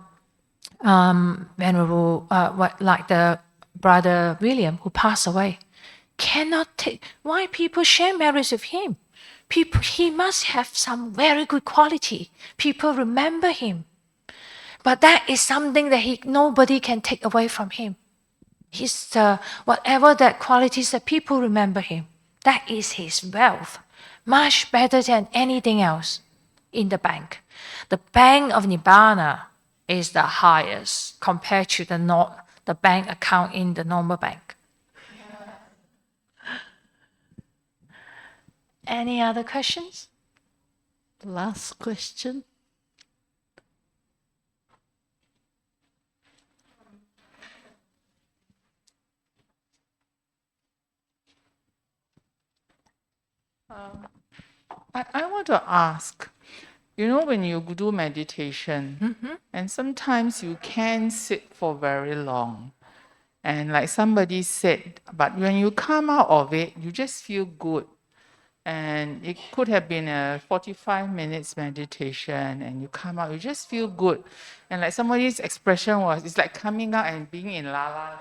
the brother William who passed away. Cannot take. Why people share marriage with him? He must have some very good quality. People remember him. But that is something that nobody can take away from him. He's whatever that qualities that people remember him, that is his wealth, much better than anything else in the bank. The bank of Nibbana is the highest compared to the bank account in the normal bank. Any other questions? Last question. I want to ask, when you do meditation, and sometimes you can sit for very long, and like somebody said, but when you come out of it, you just feel good. And it could have been a 45 minutes meditation, and you come out, you just feel good. And like somebody's expression was, it's like coming out and being in La La Land.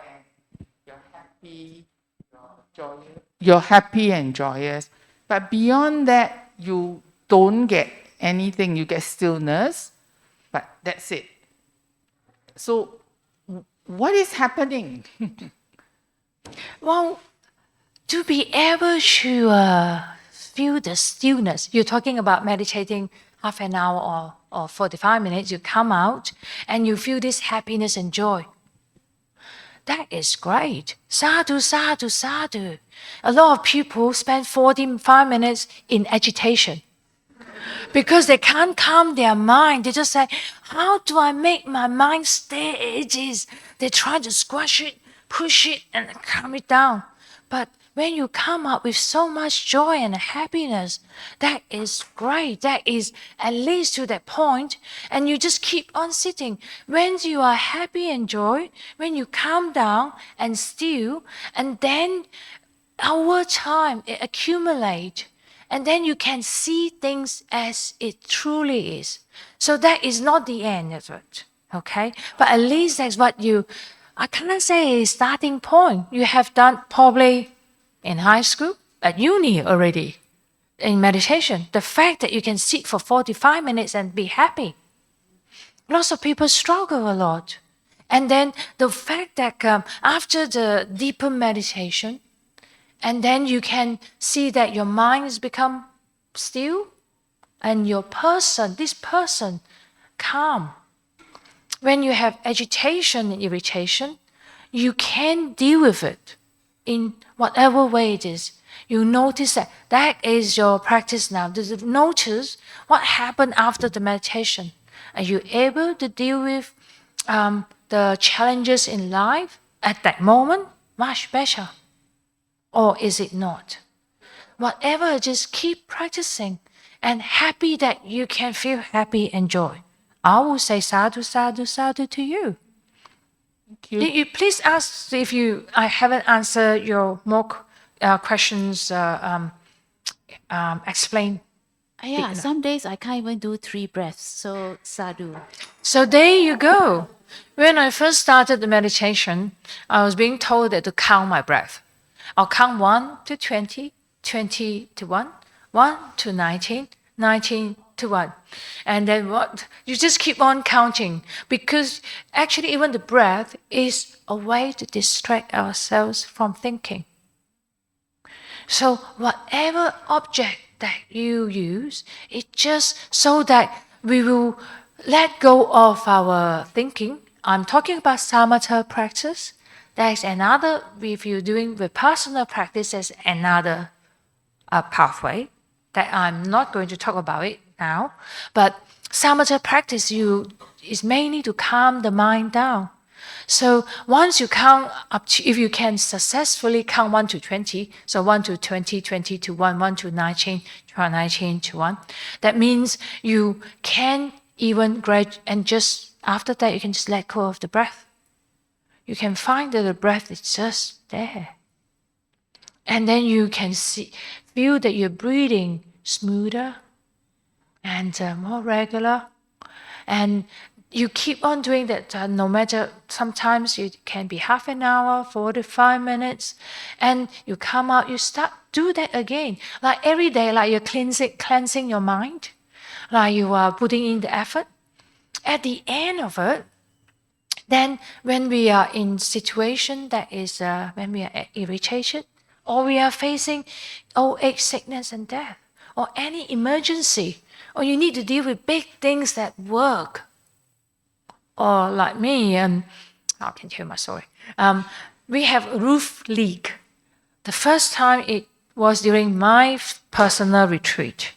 You're happy, you're joyous. You're happy and joyous. But beyond that, you don't get anything. You get stillness, but that's it. So what is happening? Well, to be able to feel the stillness, you're talking about meditating half an hour or 45 minutes, you come out and you feel this happiness and joy. That is great. Sadhu, sadhu, sadhu. A lot of people spend 45 minutes in agitation because they can't calm their mind. They just say, how do I make my mind stay as it is? They try to squash it, push it, and calm it down. But when you come up with so much joy and happiness, that is great. That is at least to that point, and you just keep on sitting. When you are happy and joy, when you calm down and still, and then over time it accumulates, and then you can see things as it truly is. So that is not the end of it, okay? But at least that's what I cannot say a starting point. You have done probably in high school, at uni already, in meditation. The fact that you can sit for 45 minutes and be happy. Lots of people struggle a lot. And then the fact that after the deeper meditation, and then you can see that your mind has become still, and this person, calm. When you have agitation and irritation, you can deal with it in whatever way it is. You notice that is your practice now. Just notice what happened after the meditation. Are you able to deal with the challenges in life at that moment? Much better. Or is it not? Whatever, just keep practicing and happy that you can feel happy and joy. I will say sadhu, sadhu, sadhu to you. Thank you. You please ask if I haven't answered your more questions. Explain. Yeah, some days I can't even do 3 breaths. So sadhu. So there you go. When I first started the meditation, I was being told that to count my breath. I'll count 1 to 20, 20 to 1, 1 to 19, 19 to 1. And then what? You just keep on counting, because actually even the breath is a way to distract ourselves from thinking. So whatever object that you use, it's just so that we will let go of our thinking. I'm talking about samatha practice. There's another, if you're doing vipassana practice, there's another pathway that I'm not going to talk about it now. But samatha practice is mainly to calm the mind down. So once you count up to, if you can successfully count 1 to 20, so 1 to 20, 20 to 1, 1 to 19, 19 to 1, that means you can even and just after that you can just let go of the breath. You can find that the breath is just there. And then you can feel that you're breathing smoother and more regular. And you keep on doing that no matter, sometimes it can be half an hour, 45 minutes, and you come out, you do that again. Like every day, like you're cleansing your mind, like you are putting in the effort. At the end of it, then when we are in situation that is, when we are irritated, or we are facing old age, sickness and death, or any emergency, or you need to deal with big things at work, or like me, I can tell my story. We have a roof leak. The first time it was during my personal retreat.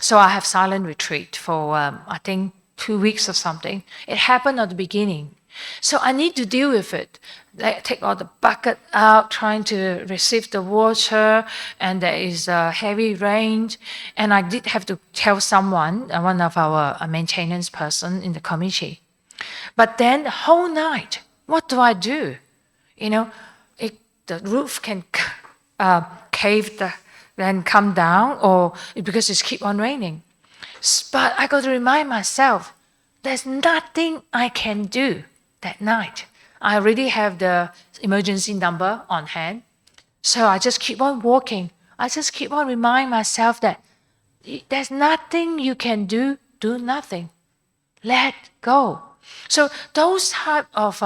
So I have silent retreat for, I think, 2 weeks or something. It happened at the beginning. So I need to deal with it. Like, take all the bucket out, trying to receive the water, and there is a heavy rain. And I did have to tell someone, one of our maintenance person in the committee. But then the whole night, what do? The roof can cave, then come down, or because it's keep on raining. But I got to remind myself, there's nothing I can do that night. I already have the emergency number on hand. So I just keep on walking. I just keep on reminding myself that there's nothing you can do nothing. Let go. So those type of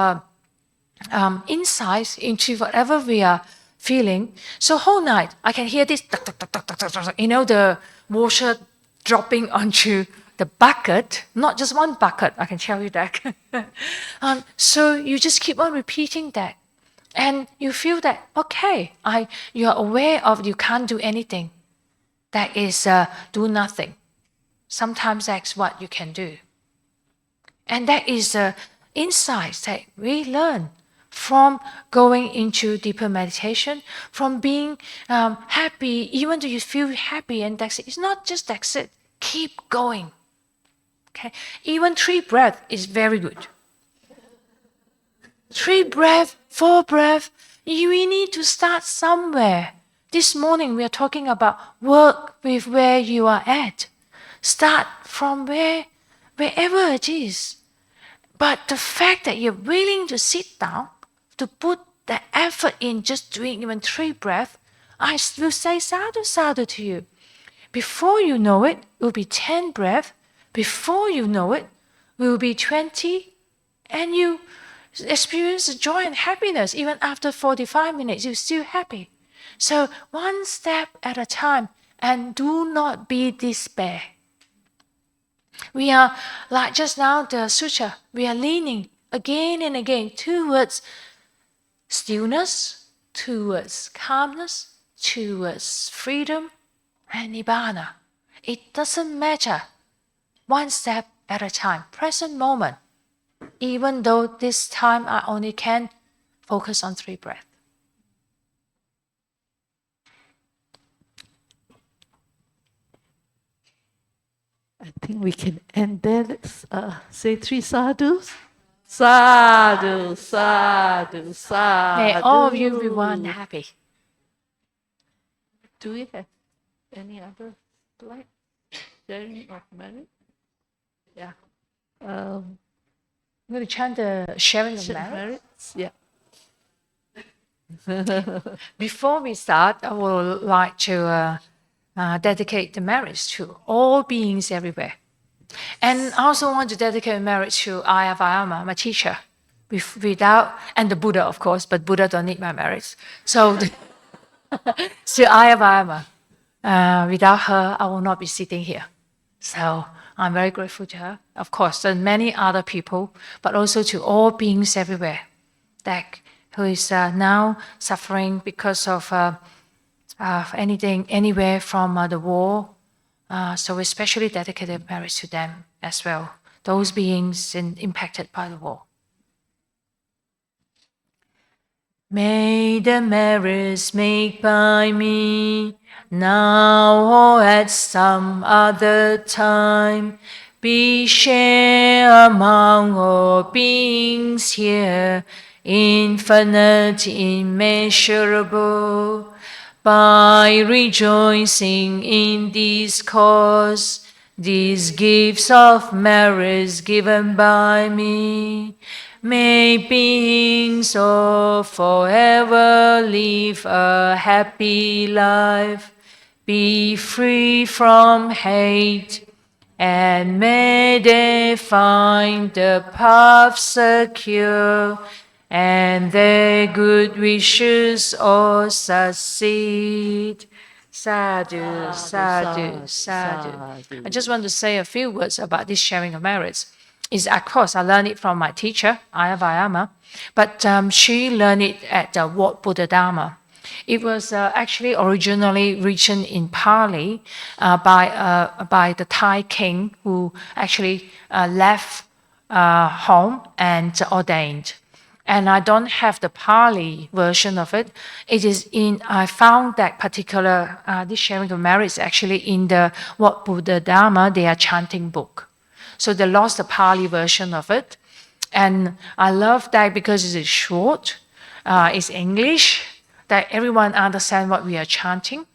insights into whatever we are feeling. So whole night, I can hear this, the water dropping onto the bucket, not just one bucket, I can tell you that. So you just keep on repeating that. And you feel that, okay, you are aware of you can't do anything. That is do nothing. Sometimes that's what you can do. And that is insights that we learn from going into deeper meditation, from being happy, even though you feel happy and that's it. It's not just that's it. Keep going. Okay? Even 3 breaths is very good. 3 breaths, 4 breaths, we need to start somewhere. This morning we are talking about work with where you are at. Start from wherever it is. But the fact that you're willing to sit down, to put the effort in just doing even 3 breaths, I will say sadhu sadhu to you. Before you know it, it will be 10 breaths. Before you know it, it will be 20. And you experience the joy and happiness. Even after 45 minutes, you're still happy. So one step at a time, and do not be despair. We are, like just now, the sutra, we are leaning again and again towards stillness, towards calmness, towards freedom and nibbana. It doesn't matter. One step at a time, present moment. Even though this time I only can focus on 3 breaths. I think we can end there. Let's say 3 sadhus. Sadhu, sadhu, sadhu. May all of you be one happy. Do we have any other slide? Sharing of merit? Yeah. I'm going to chant the sharing of merit. Merits? Yeah. Before we start, I would like to dedicate the merits to all beings everywhere. And I also want to dedicate merit to Ayya Vayama, my teacher, and the Buddha, of course, but Buddha don't need my merits. So, to Ayya Vayama, without her, I will not be sitting here. So I'm very grateful to her, of course, and many other people, but also to all beings everywhere who is now suffering because of anything, anywhere from the war. So especially dedicated merits to them as well, those beings impacted by the war. May the merits made by me now or at some other time be shared among all beings here, infinite, immeasurable. By rejoicing in this cause, these gifts of merits given by me, may beings all forever live a happy life, be free from hate, and may they find the path secure, and their good wishes all succeed. Sadhu, sadhu, sadhu. I just want to say a few words about this sharing of merits. Of course, I learned it from my teacher, Ayya Vayama, but she learned it at the Wat Buddha Dhamma. It was actually originally written in Pali by the Thai king who actually left home and ordained. And I don't have the Pali version of it. I found that particular, this sharing of merits actually in the Wat Buddha Dhamma, their chanting book. So they lost the Pali version of it. And I love that because it is short, it's English, that everyone understands what we are chanting.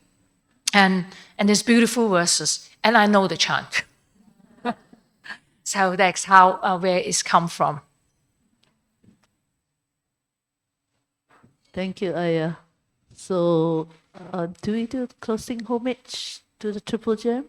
And there's beautiful verses. And I know the chant. So that's how, where it's come from. Thank you, Ayya. So, do we do closing homage to the Triple Gem?